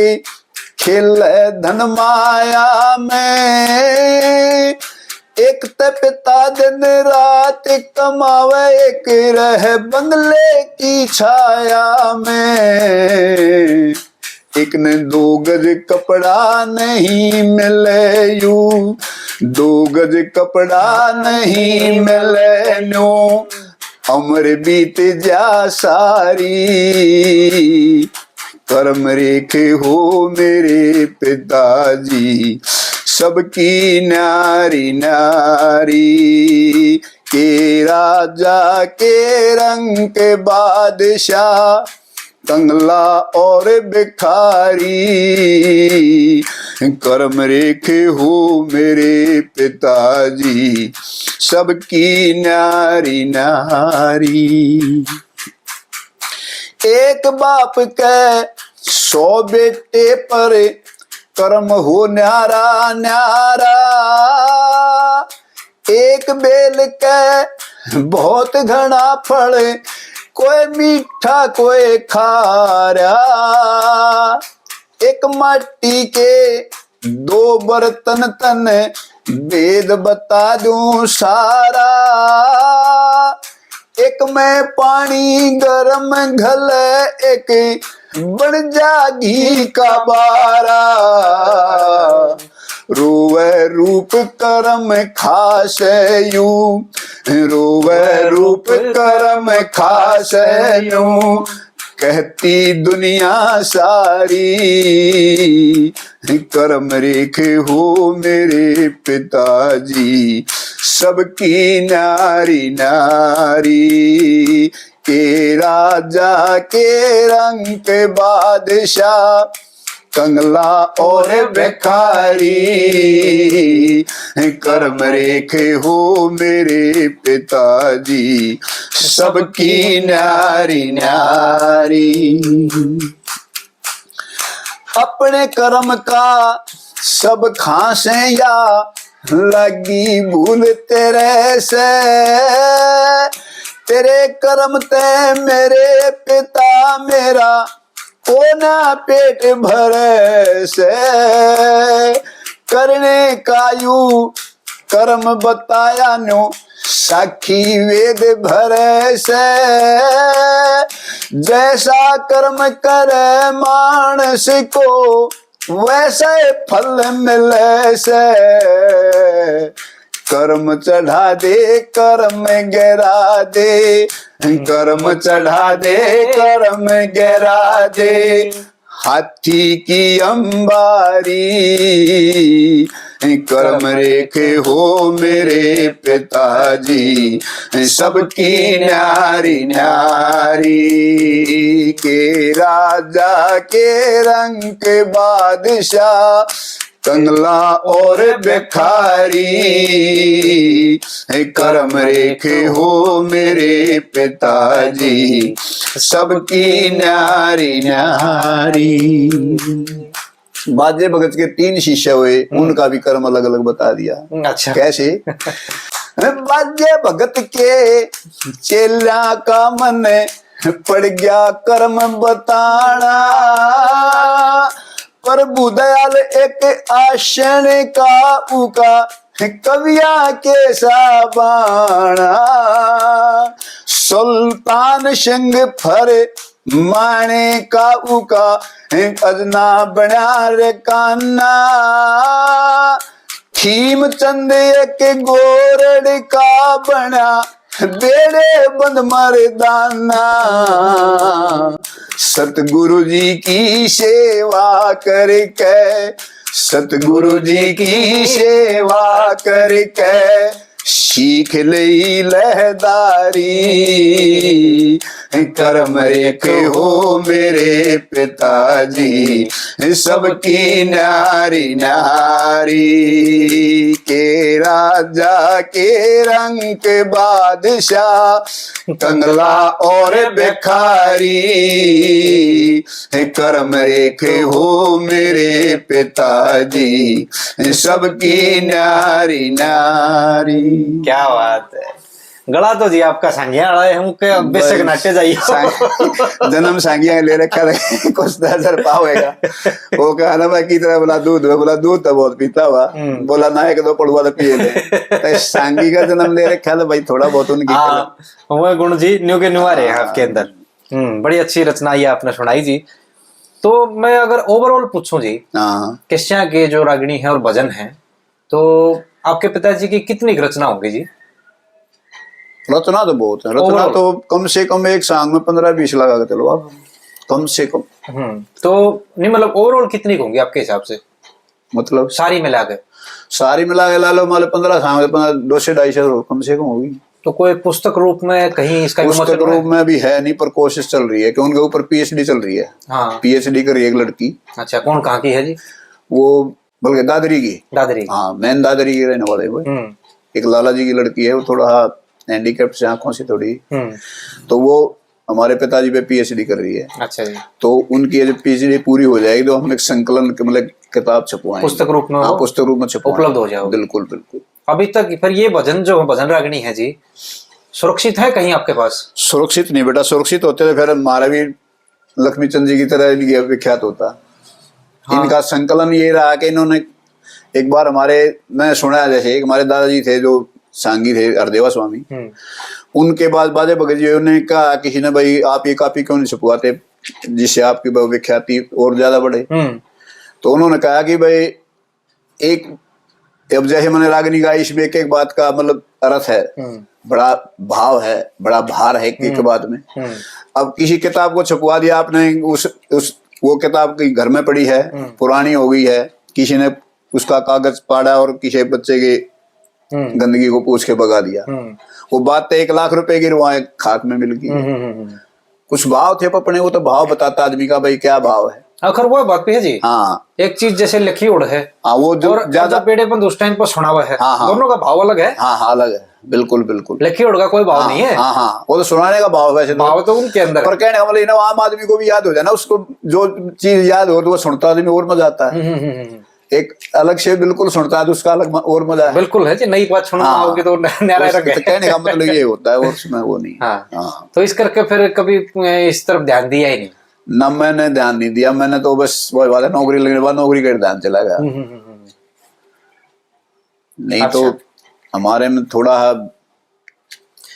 खेल धन माया में एक पिता दिन रात कमावे एक रह बंगले की छाया में एक ने 2 गज कपड़ा नहीं मिले यू 2 गज कपड़ा नहीं मिले नो अमर बीत जा सारी कर्म रेखे हो मेरे पिताजी सबकी नारी नारी के राजा के रंग के बादशाह कंगला और भिखारी कर्म रेखे हो मेरे पिताजी सबकी नारी नारी एक बाप के 100 बेटे पर कर्म हो न्यारा न्यारा एक बेल के बहुत घना फल कोई मीठा कोई खारा एक माटी के 2 बर्तन तन वेद बता दूं सारा एक में पानी गरम घल एक बन जा घी का बारा रोवे रूप कर्म खास यू रोवे रूप कर्म खास यू कहती दुनिया सारी कर्म रेखे हो मेरे पिताजी सबकी नारी नारी के राजा के रंग के बादशाह कंगला और भिखारी कर्म रेखे हो मेरे पिताजी सबकी नारी नारी अपने कर्म का सब खांसे या लगी भूल तेरे से तेरे कर्म ते मेरे पिता मेरा कोना पेट भरे से करने का यू कर्म बताया नो साखी वेद भरे से जैसा कर्म करे मानस को वैसे फल मिले से कर्म चढ़ा दे कर्म गिरा दे कर्म चढ़ा दे कर्म गिरा दे हाथी की अंबारी, कर्म रेखे हो मेरे पिताजी, सबकी न्यारी न्यारी, के राजा के रंग के बादशाह, कंगला और भिखारी, कर्म रेखे हो मेरे पिताजी, सबकी न्यारी न्यारी। बाजे भगत के 3 शिष्य हुए, उनका भी कर्म अलग अलग बता दिया। अच्छा, कैसे? बाजे भगत के चेला का मन पड़ गया कर्म बताना, प्रभु दयाल एक आशन का उका कविया के साबाना, सुल्तान सिंह फर माने का उका अजना बना रे काना, खीम चंद के गोरड़ का बना बेड़े बंद मर्दाना, सतगुरु जी की सेवा करके, सतगुरु जी की सेवा करके, सीख लई लहदारी, कर्म रेखे हो मेरे पिताजी, सबकी न्यारी न्यारी, के राजा के रंग के बादशाह, कंगला और भिखारी, कर्म रेखे हो मेरे पिताजी, सबकी न्यारी न्यारी। क्या बात है। गला तो जी आपका सांगिया है, हम के बेशक नाट्य जाइए। जन्म सांगिया ले रखा है, कुछ 10,000 पावेगा। वो कहना भाई की तरह बोला दूध तो बहुत पीता हुआ, बोला ना एक दो पड़ुआ तो पिए ले। सांगी का जन्म ले रखा है भाई, थोड़ा बहुत उनकी वो गुण जी न्यू के न्यू आ रहे हैं आपके अंदर। बड़ी अच्छी रचना ये आपने सुनाई जी। तो मैं अगर ओवरऑल पूछूं जी, किस्सा के जो रागिणी है और भजन है, तो आपके पिताजी की कितनी रचना होगी जी? रचना तो बहुत है, रचना तो कम से कम एक सांग में 15-20 लगा के चलो आप, कम से कम। तो नहीं मतलब ओवरऑल कितनी होंगी आपके हिसाब से? मतलब सारी मिला के ला लो, मान लो 15 सांग 200-250 कम से कम होगी। तो कोई पुस्तक रूप में कहीं इसका पुस्तक रूप में भी है नहीं, पर कोशिश चल रही है कि उनके ऊपर पीएचडी चल रही है। हाँ, पीएचडी कर रही है एक लड़की। अच्छा, कौन कहाँ की है जी? वो बल्कि दादरी की। दादरी? हाँ, मैन दादरी की रहने वाले वो। एक लाला जी की लड़की है, वो थोड़ा हैंडीकैप से, आंखों से थोड़ी, तो वो हमारे पिताजी पे पीएचडी कर रही है। अच्छा जी। तो उनकी जब पीएचडी पूरी हो जाएगी तो हम एक संकलन मतलब किताब छपवाएंगे, पुस्तक रूप में। हाँ, पुस्तक रूप में उपलब्ध हो जाए। बिल्कुल बिल्कुल। अभी तक फिर ये भजन जो भजन रागिणी है जी, सुरक्षित है कहीं आपके पास? सुरक्षित नहीं बेटा, सुरक्षित होते तो फिर हमारा भी लक्ष्मी चंद जी की तरह विख्यात होता। हाँ। इनका संकलन ये रहा कि इन्होंने एक बार मैं सुना जैसे हमारे दादाजी थे जो सांगी थे, हरदेवा स्वामी, उनके बाद बाजे भगत जी ने कहा किसी ने, भाई आप ये कॉपी क्यों नहीं छपवाते जिससे आपकी विख्याति और ज्यादा बढ़े। तो उन्होंने कहा कि भाई एक, अब जैसे मैंने रागिनी गाई, इसमें एक बात का मतलब अर्थ है, बड़ा भाव है, बड़ा भार है एक बात में। अब किसी किताब को छपवा दिया आपने, वो किताब की घर में पड़ी है, पुरानी हो गई है, किसी ने उसका कागज पाड़ा और किसी बच्चे के गंदगी को पूछ के भगा दिया, वो बात तो 1 लाख रुपए की वहां खाक में मिल गई। कुछ भाव थे अपने, वो तो भाव बताता आदमी का, भाई क्या भाव है। आखिर वो बात भी है जी। हाँ, एक चीज जैसे लिखी उड़ है, हाँ, वो जो ज्यादा पेड़े पर उस टाइम पर सुना हुआ है। हाँ, दोनों का भाव अलग है। हाँ, अलग है, बिल्कुल बिल्कुल। लिखी उड़ का कोई भाव नहीं है। हाँ, हाँ, वो तो सुनाने का भाव, वैसे भाव तो उनके अंदर, पर कहने का मतलब आम आदमी को भी याद हो जाए ना, उसको जो चीज याद हो तो वो सुनता आदमी और मजा आता है। एक अलग से बिल्कुल सुनता है तो उसका अलग और मजा है। बिल्कुल है जी, नई बात सुनना होगी तो न्यारा रखे। कहने का मतलब ये होता है, और उसमें वो नहीं। हाँ। तो इस करके फिर कभी इस तरफ ध्यान दिया ही नहीं? ना, मैंने ध्यान नहीं दिया, मैंने तो बस वही बात है, नौकरी लगने के बाद नौकरी का ध्यान चला गया। नहीं तो हमारे में थोड़ा,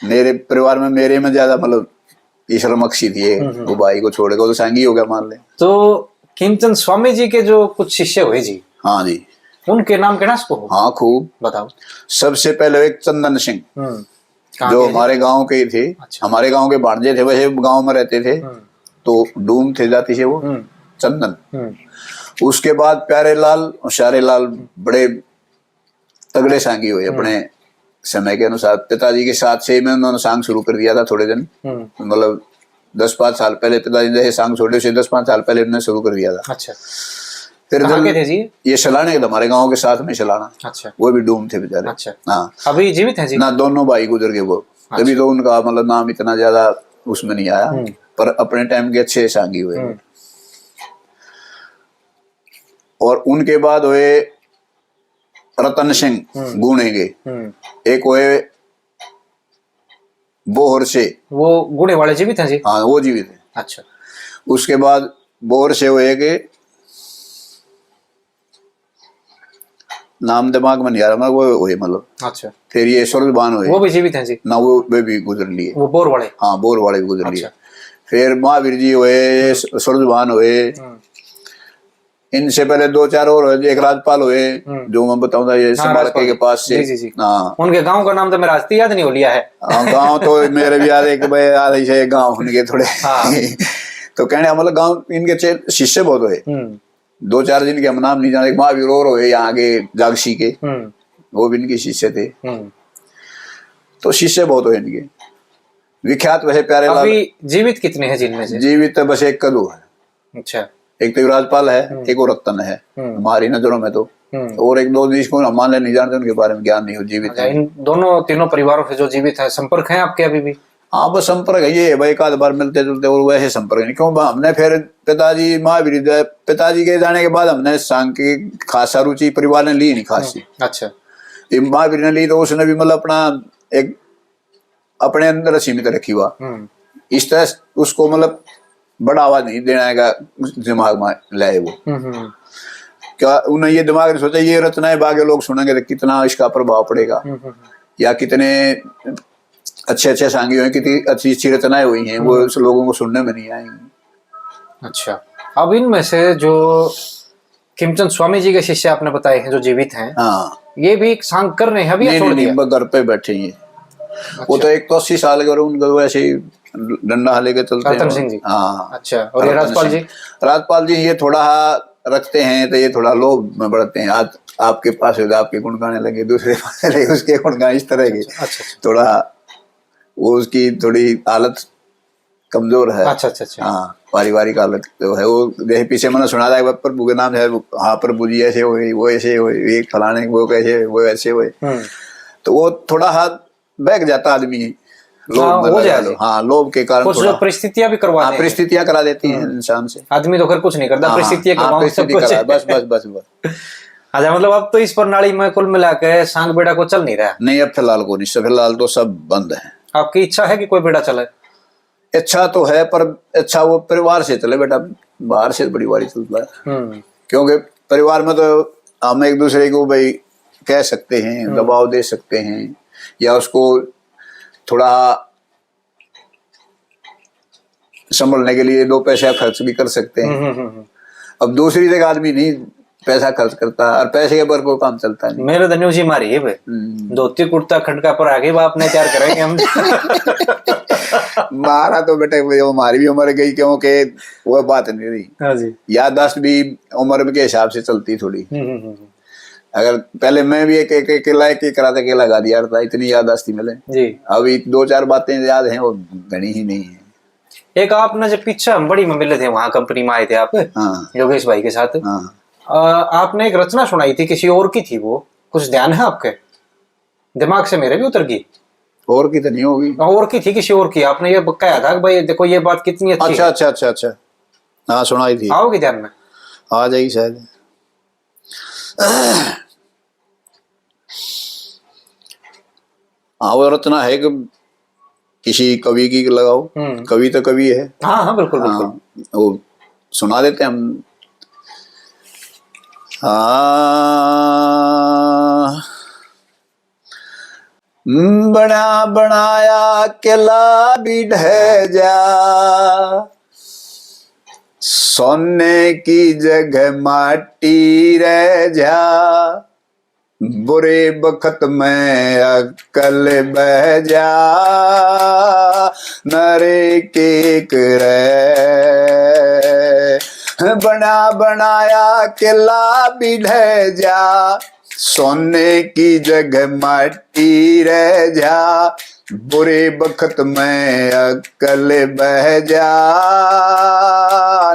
मेरे परिवार में मेरे में ज्यादा मतलब ईश्वर मक्सी थी, वो भाई को छोड़ के तो सांगी हो गया मान ले। तो खीमचंद स्वामी जी के जो कुछ शिष्य हुए जी, हाँ जी, उनके नाम कहना इसको? हाँ, खूब बताओ। सबसे पहले एक चंदन सिंह, जो हमारे गांव के थे। अच्छा। हमारे गांव के भांजे थे, वैसे गांव में रहते थे, तो डूम थे जाति से वो। चंदन। उसके बाद प्यारेलाल और शारेलाल बड़े तगड़े सांगी हुए अपने समय के अनुसार। पिताजी के साथ से में उन्होंने सांग शुरू कर दिया था थोड़े दिन, मतलब 10-5 साल पहले पिताजी ने सांग छोड़े से 10-5 साल पहले उन्होंने शुरू कर दिया था। अच्छा, फिर कहाँ के थे जी? ये शलाने के हमारे गांव के साथ में शलाना। अच्छा, वो भी डूम थे बेचारे। अच्छा, हाँ, अभी जीवित हैं जी? ना, दोनों भाई गुजर गए वो। तभी तो उनका मतलब नाम इतना ज्यादा उसमें नहीं आया, पर अपने टाइम के अच्छे सांगी हुए। और उनके बाद हुए रतन सिंह गुणेगे, एक हुए बोहर से, वो गुड़े वाले जीवित हैं जी? हाँ, वो जीवित है। अच्छा, उसके बाद बोहर से हुए के नाम दिमाग में नहीं आ रहा, वो हुए मतलब। अच्छा, फिर ये सूरजबान हुए, वो भी जीवित हैं जी? ना, वो भी गुजर लिए। वो बोर वाले? हाँ, बोर वाले भी गुजर लिए। अच्छा। फिर महावीर जी हुए, सूरजबान हुए। इनसे पहले 2-4 और हुए, एक राजपाल हुए जो मैं बताऊंगा, ये समारके के पास से। जी जी। हाँ, उनके गांव का नाम तो मेरा आज याद नहीं हो लिया है। हाँ, गाँव तो मेरे भी याद है कि भाई याद है गाँव उनके थोड़े। तो कहने मतलब गाँव इनके शिष्य बहुत हुए। 2-4 दिन के हम नाम नहीं जाने। महावीर और हुए यहाँ आगे जागसी के, वो भी इनके शिष्य थे। तो शिष्य बहुत हुए इनके। विख्यात वैसे प्यारेलाल। अभी जीवित कितने हैं जिनमें से? जीवित बस एक कदू है। अच्छा, एक तो राजपाल है, एक और रतन है हमारी नजरों में तो। और एक दो जिसको हम मान ले नहीं जानते, उनके बारे में ज्ञान नहीं हो, जीवित है। इन दोनों तीनों परिवारों से जो जीवित है, संपर्क है आपके अभी भी? हाँ, बस संपर्क है ये भाई, एक आध बार मिलते जुलते, और वैसे संपर्क नहीं। क्यों, हमने फिर पिताजी महावीर पिताजी के जाने के बाद हमने सांग की खासा रुचि परिवार ने ली नहीं खासी। अच्छा, महावीर ने ली तो उसने भी मतलब अपना एक अपने अंदर सीमित रखी हुआ। इस तरह उसको मतलब बढ़ावा नहीं देना का दिमाग में लाए वो। क्या उन्हें ये दिमाग ने सोचा ये रचनाएं बागे लोग सुनेंगे तो कितना इसका प्रभाव पड़ेगा, या कितने अच्छे अच्छे सांगी हुए, कितनी अच्छी अच्छी रचनाएं हुई हैं, वो लोगों को सुनने में नहीं आएंगी। अच्छा, अब इनमें से जो खिमचंद स्वामी जी के शिष्य आपने बताए हैं जो जीवित हैं, हाँ, ये भी सांग कर रहे हैं अभी? नहीं, नहीं, घर पे बैठे ही। अच्छा। वो तो एक तो 80 साल के, उनका वैसे ही डंडा लेके चलते हैं। रतन सिंह जी? हाँ। अच्छा, और ये राजपाल जी? राजपाल जी ये थोड़ा रखते हैं तो ये थोड़ा लोभ में बढ़ते हैं। आज आपके पास होगा, आपके गुण गाने लगे, दूसरे पास लगे उसके गुण गाने, इस तरह के। अच्छा। थोड़ा वो उसकी थोड़ी हालत कमजोर है। अच्छा। हाँ, पारिवारिक हालत तो है वो। जैसे पीछे मैंने सुना था प्रभु के नाम है, हाँ प्रभु जी ऐसे हुए, वो ऐसे हुए, एक फलाने वो कैसे, वो ऐसे हुए। तो वो थोड़ा हाथ बैठ जाता आदमी, लोभ हो जाए। हाँ, लोभ के कारण कुछ परिस्थितियां भी करवा देती हैं। परिस्थितियां करा देती हैं इंसान से। आदमी तो खैर कुछ नहीं करता, परिस्थितियां बस। अच्छा, मतलब अब तो इस प्रणाली में कुल मिला के सांग बेड़ा को चल नहीं रहा? नहीं, अब फिलहाल को नहीं, फिलहाल तो सब बंद है। आपकी इच्छा है कि कोई बेड़ा चले? इच्छा तो है, पर अच्छा वो परिवार से चले बेटा, बाहर से बड़ी बारी चलता है। क्योंकि परिवार में तो हम एक दूसरे को भाई कह सकते हैं, दबाव दे सकते हैं, या उसको थोड़ा संभलने के लिए 2 पैसे खर्च भी कर सकते हैं। अब दूसरी जगह आदमी नहीं पैसा खर्च करता, और पैसे के पर कोई काम चलता नहीं। मेरे धन्यू जी मारी है भाई, धोती कुर्ता खटका पर आगे बाप ने तैयार करेंगे हम। मारा तो बेटे हमारी भी उम्र गई, क्योंकि वो बात नहीं रही। हाँ जी, याददाश्त भी उम्र के हिसाब से चलती थोड़ी। अगर पहले मैं भी एक अकेला अकेला गा दिया था, इतनी याददाश्त मिले जी। अभी 2-4 बातें याद हैं, वो घनी ही नहीं है। एक आपने जब पीछे हम बड़ी में मिले थे, वहां कंपनी में आए थे आप, हाँ, योगेश भाई के साथ। हाँ। आपने एक रचना सुनाई थी, किसी और की थी वो, कुछ ध्यान है आपके? दिमाग से मेरे भी उतर गई। और की तो नहीं होगी, और की थी, किसी और की। आपने ये कहा था भाई देखो ये बात कितनी अच्छी है। अच्छा। हाँ, सुनाई थी। आओगे ध्यान में? आ जाएगी शायद। हाँ, वो रचना है कि किसी कवि की लगाओ। कवि तो कवि है। हाँ, बिल्कुल। वो सुना देते हैं हम। बना बनाया किला भी ढह जा, सोने की जगह माटी रह जा, बुरे बखत में अकल बह जा, नरे के करे बना बनाया किला भी ढह जा, सोने की जगह माटी रह जा, बुरे वक्त में अक्ल बह जा,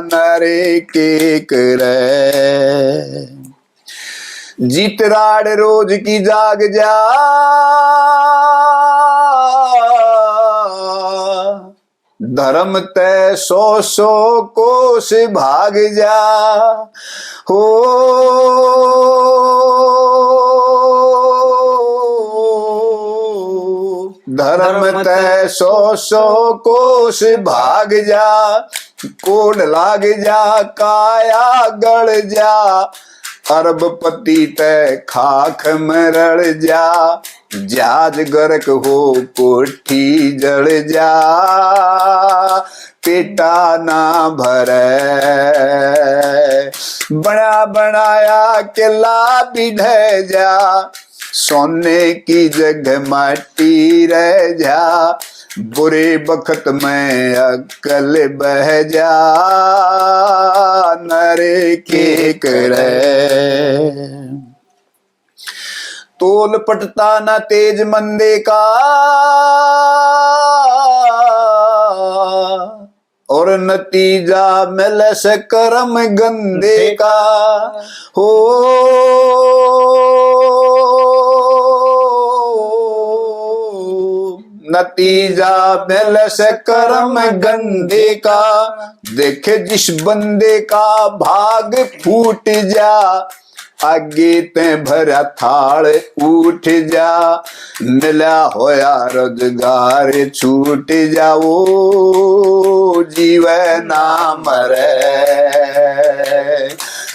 नरे के करे जीतराड़ रोज की जाग जा, धर्म तय 100 कोस भाग जा, हो धर्म तय 100 कोस भाग जा, कोड लाग जा काया गड़ जा, अरबपति तय खाक में रड़ जा, जहाज गर्क हो कोठी जड़ जा, पेटा ना भरे, बना बनाया किला भी ढह जा, सोने की जगह माटी रह जा, बुरे वक्त में अक्ल बह जा, नरे के करे तोल पटता न तेज मंदे का, और नतीजा मिल से कर्म गंदे का, हो नतीजा मिल से कर्म गंदे का, देखे जिस बंदे का भाग फूट जा, आगे ते भरा थाल उठ जा, मिला होया रोजगार छूट जाओ, जीवे ना मरे,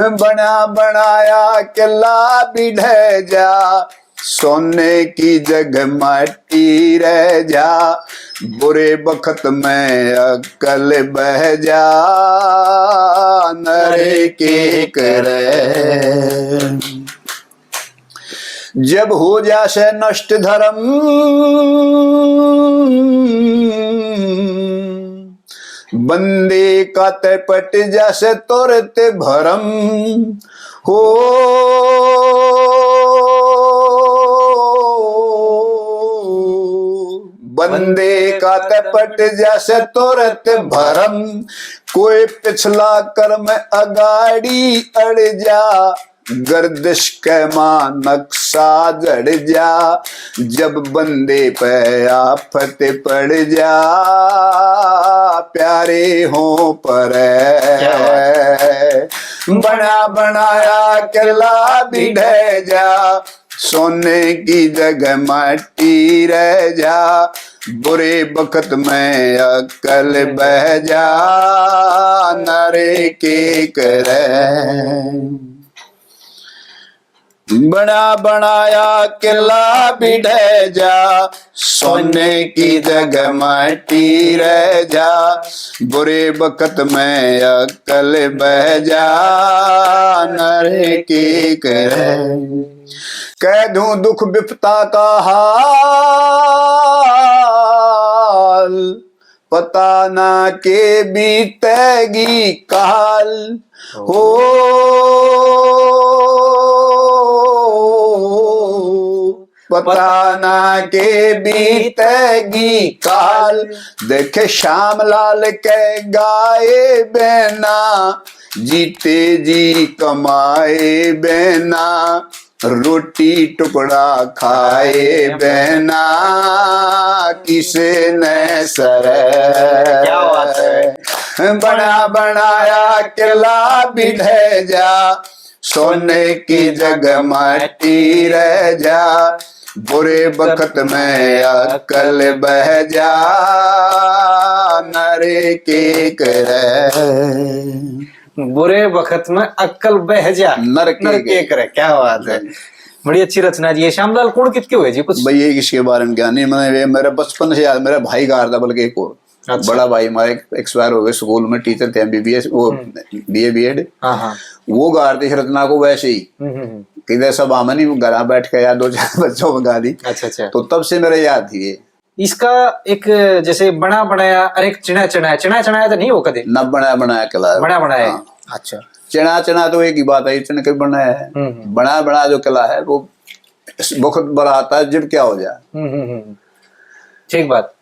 बना बनाया किला भी ढह जा, सोने की जगह माटी रह जा, बुरे वक्त में अक्ल बह जा, नरे के करे जब हो जासे नष्ट धर्म, बंदे का ते पट जासे तुरत भरम, हो बंदे का तपट जैसे तुरत भरम, कोई पिछला कर्म अगाड़ी अड़ जा, गर्दिश के मां नक्शा जड़ जा, जब बंदे पे आफत पड़ जा, प्यारे हो पर बना बनाया किला भी ढह जा, सोने की जगह माटी रह जा, बुरे वक्त में अक्ल बह जा, नरे के करे बना बनाया किला भी ढह जा, सोने की जगह माटी रह जा, बुरे वक्त में अक्ल बह जा, नरे के करे कह दूं दुख विपता का हाल, पता ना के बीतेगी काल, हो पता ना के बीतेगी काल, देखे श्याम लाल के गाए बेना, जीते जी कमाए बेना, रोटी टुकड़ा खाए बेना, किसे न सरे क्या बात है। बना बनाया किला भी ढह जा, सोने की जगह माटी रह जा, बुरे वक्त में अक्ल बह जा, नरे के करे बुरे वक्त में अक्ल बह जा, नर के करे। क्या बात है, बड़ी अच्छी रचना जी। श्यामलाल कौन कितके हुए जी कुछ भाई ये किसके बारे में ज्ञान नहीं, मैंने मेरा बचपन से याद, मेरा भाई गा रहा था, बल्कि एक और अच्छा। बड़ा भाई हमारे एक्सपायर हो गए, स्कूल में टीचर थे, एमबीबीएस वो बीए बीएड, वो गा रहे थे रत्ना को वैसे ही किधर सब आमनी घर बैठ के यार 2-4 बच्चों में गा दी। अच्छा। तो तब से मेरे याद थी ये। इसका एक जैसे बना बनाया, अरे चिना चढ़ाया तो नहीं हो कदे न बनाया बनाया किला, बना बनाया अच्छा। चना चना तो एक ही बात है, चने के बना है, बना बना जो कला है वो बहुत बड़ा आता है, जब क्या हो जाए। ठीक बात।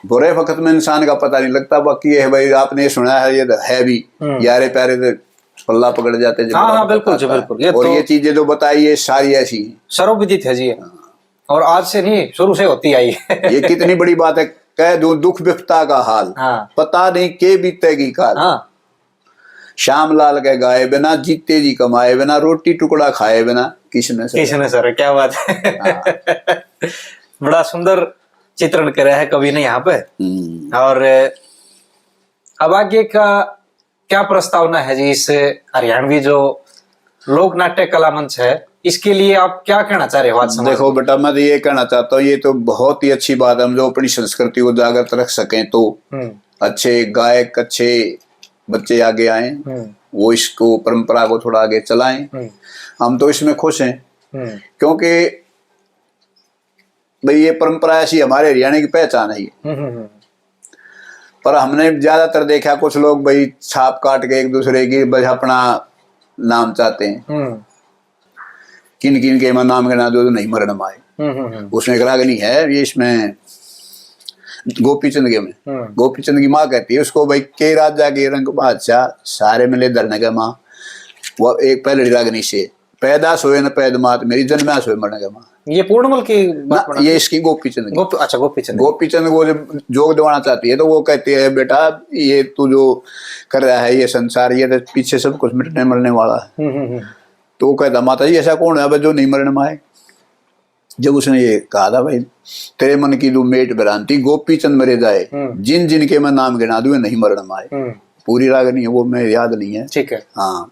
बुरे वक्त में इंसान का पता नहीं लगता, बाकी ये है भाई, आपने सुना है ये है भी, यारे प्यारे तो पल्ला पकड़ जाते जब हाँ बुरा हाँ वक्त बिल्कुल जी आता है। बिल्कुल। और ये चीजें जो बताई ये सारी ऐसी हैं। सर्वविदित है जी, और आज से नहीं शुरू से होती आई है। ये कितनी बड़ी बात है, कह दूं दुख विपता का हाल, हाँ। पता नहीं के बीतेगी काल। हाँ। श्याम लाल के गाए बिना, जीते जी कमाए बिना, रोटी टुकड़ा खाए बिना, किसने सर क्या बात है। बड़ा सुंदर चित्रण करा है कवि ने यहाँ पे। और अब आगे का क्या प्रस्तावना है जी, इस हरियाणवी जो लोक नाट्य कला मंच है, इसके लिए आप क्या कहना चाह रहे हो आज समाज देखो बेटा, मैं तो ये कहना चाहता हूँ, ये तो बहुत ही अच्छी बात है, हम जो अपनी संस्कृति को जागृत रख सकें तो अच्छे गायक, अच्छे बच्चे आगे आए, वो इसको परंपरा को थोड़ा आगे चलाएं। हम तो इसमें खुश हैं, क्योंकि भाई ये परंपरा ऐसी हमारे हरियाणा की पहचान है ये। पर हमने ज्यादातर देखा कुछ लोग भाई छाप काट के एक दूसरे की बस अपना नाम चाहते हैं। किन किन के मैं नाम गिना दो तो नहीं मरण आए। उसमें एक रागनी है ये, इसमें गोपीचंद के में गोपीचंद की माँ कहती है उसको, भाई के राजा के रंग बादशाह सारे मिले धरने के माँ। वो एक पहले रागनी से, पैदा सोए न पैद मात मेरी, जन्मा सोए मरने के माँ। ये पूर्णमल की बात ये इसकी गोपीचंद की। अच्छा गोपीचंद। गोपीचंद को जब जोग दिवाना चाहती है तो वो कहती है बेटा ये तू जो कर रहा है ये संसार, ये तो पीछे सब कुछ मिटने मरने वाला है। तो वो कहता माता जी ऐसा कौन है जो नहीं मरने में आए। जब उसने ये कहा था भाई तेरे मन की दो मेट भ्रांति, गोपीचंद मरे जाए जिन जिन के मैं नाम गिना दूं नहीं मरण में आए। पूरी रागनी है वो, मैं याद नहीं है। ठीक है। हाँ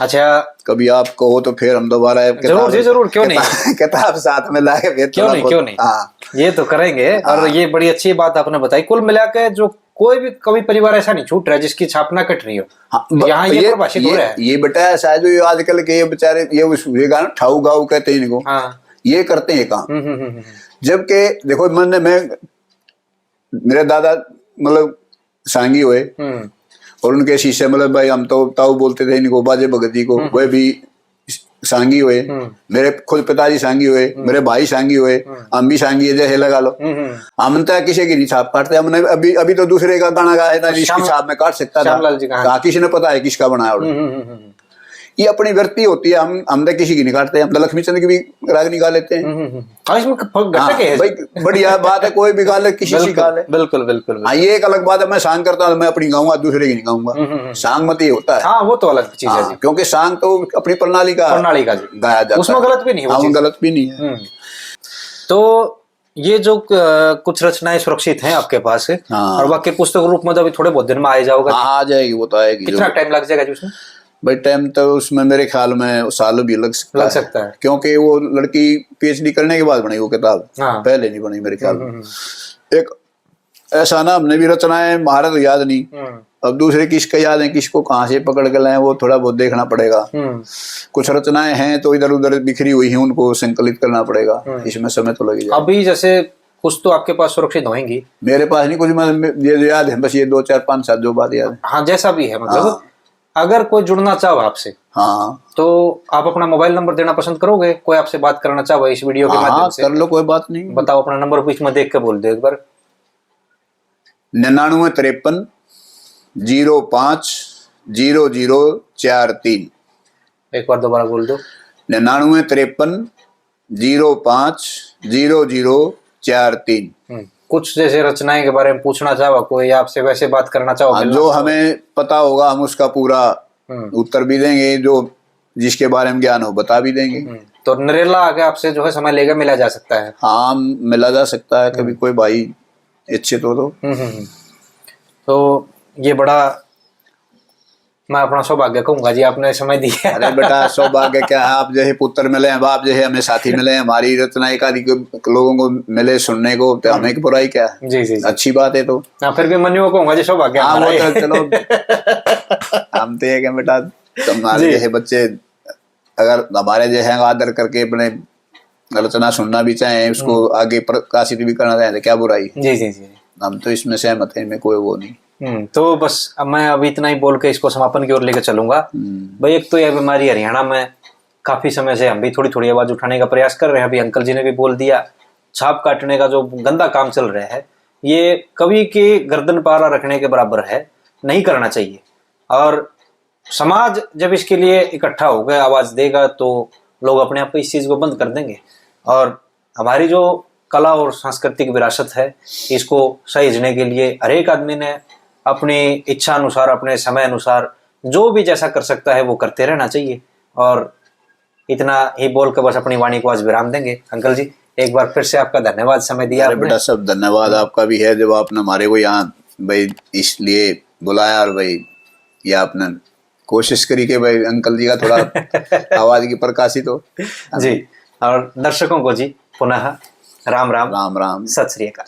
अच्छा, कभी आप कहो तो फिर हम दोबारा जरूर जी जरूर, क्यों नहीं, किताब साथ में लाके फिर क्यों नहीं। हाँ ये तो करेंगे। और ये बड़ी अच्छी बात आपने बताई। कुल मिलाकर जो कोई भी कवि परिवार ऐसा नहीं छूट रहा है जिसकी छापना कट रही हो। हाँ, यहाँ ये प्रभाषित हो रहा है। ये बेटा ऐसा है जो ये आजकल के ये बेचारे ये गाना ठाऊ गाऊ कहते हैं इनको। हाँ। ये करते हैं काम। जबकि देखो मैं मेरे दादा मतलब सांगी हुए और उनके शिष्य मतलब भाई हम तो ताऊ बोलते थे इनको, बाजे भगत जी को, वे भी सांगी हुए। मेरे खुद पिताजी सांगी हुए, मेरे भाई सांगी हुए, हम भी सांगी है जैसे लगा लो। हम तो किसी की नहीं छाप काटते। हमने अभी तो दूसरे का गाना गाया था जिसकी छाप में काट सकता था, किसी ने पता है किसका बनाया। ये अपनी वृत्ति होती है, हम तो किसी की नहीं काटते। हम तो लक्ष्मीचंद की भी रागनी गा लेते हैं। भाई बढ़िया बात है, कोई भी गा ले, किसी से गा ले। बिल्कुल बिल्कुल। हाँ ये एक अलग बात है, मैं सांग करता हूँ मैं अपनी गाऊंगा, दूसरे की नहीं गाऊंगा। सांग मत ये होता है। हाँ वो तो अलग चीज है, क्योंकि सांग तो अपनी प्रणाली का गाया जाता है, उसमें गलत भी नहीं है। गलत भी नहीं है। तो ये जो कुछ रचनाएं सुरक्षित हैं आपके पास है, और बाकी पुस्तक रूप में तो अभी थोड़े बहुत दिन में आ जाओगा। आ जाएगी, वो तो आएगी। कितना टाइम लग जाएगा उसमें? भाई टाइम तो उसमें मेरे ख्याल में साल भी लग सकता है, क्योंकि वो लड़की पीएचडी करने के बाद बनी वो किताब। पहले नहीं बनी मेरे ख्याल में। एक ऐसा ना, हमने भी रचनाएं महारत तो याद नहीं, अब दूसरे किसका याद है, किसको कहाँ से पकड़ के लाए, वो थोड़ा बहुत देखना पड़ेगा। कुछ रचनाएं हैं तो इधर उधर बिखरी हुई हैं, उनको संकलित करना पड़ेगा, इसमें समय तो लगेगा। अभी जैसे कुछ तो आपके पास सुरक्षित होंगी? मेरे पास नहीं कुछ, ये याद है बस, ये 2 4 5 7 जो बात याद है। हाँ जैसा भी है, मतलब अगर कोई जुड़ना चाहो आपसे, हाँ तो आप अपना मोबाइल नंबर देना पसंद करोगे? कोई आपसे बात करना चाहो इस वीडियो के माध्यम से? कर लो, कोई बात नहीं। बताओ अपना नंबर बीच में देख के बोल दो एक बार। 9953 05 0043। एक बार दोबारा बोल दो। 9953 05 0043। कुछ जैसे रचनाएं के बारे में पूछना चाहो, कोई आपसे वैसे बात करना चाहो, जो हमें पता होगा हम उसका पूरा उत्तर भी देंगे, जो जिसके बारे में ज्ञान हो बता भी देंगे। तो नरेला आगे आपसे जो है समय लेकर मिला जा सकता है? हाँ मिला जा सकता है, कभी कोई भाई इच्छित हो तो ये बड़ा मैं अपना सौभाग्य कहूंगा जी, आपने समय दिया। अरे बेटा सौभाग्य क्या है, आप जैसे पुत्र मिले हैं, बाप जैसे हमें साथी मिले हैं, हमारी रचना एकाधिक लोगों को मिले सुनने को, तो हमें बुराई क्या है। जी अच्छी बात है। तो फिर भी मनु कहूंगा जी सौभाग्य। हाँ वो तो चलो हम तो ये बेटा तुम्हारे जैसे बच्चे अगर हमारे जैसे आदर करके अपने रचना सुनना भी चाहे, उसको आगे प्रकाशित भी करना चाहे तो क्या बुराई। जी हम तो इसमें सहमत है, में कोई वो नहीं। तो बस अब मैं अभी इतना ही बोल के इसको समापन की ओर लेकर चलूंगा। भाई एक तो यह बीमारी हरियाणा में काफी समय से हम भी थोड़ी थोड़ी आवाज उठाने का प्रयास कर रहे हैं। अभी अंकल जी ने भी बोल दिया, छाप काटने का जो गंदा काम चल रहा है ये कवि की गर्दन पारा रखने के बराबर है, नहीं करना चाहिए। और समाज जब इसके लिए इकट्ठा होकर आवाज देगा तो लोग अपने आप इस चीज को बंद कर देंगे। और हमारी जो कला और सांस्कृतिक विरासत है इसको सहेजने के लिए हर एक आदमी ने अपनी इच्छा अनुसार, अपने समय अनुसार जो भी जैसा कर सकता है वो करते रहना चाहिए। और इतना ही बोल कर बस अपनी वाणी को आज विराम देंगे। अंकल जी एक बार फिर से आपका धन्यवाद, समय दिया। अरे बेटा सब धन्यवाद आपका भी है, जब आपने हमारे को यहाँ भाई इसलिए बुलाया और भाई ये आपने कोशिश करी कि भाई अंकल जी का थोड़ा आवाज की प्रकाशित हो जी। और दर्शकों को जी पुनः राम राम, राम राम, सत श्री अकाल।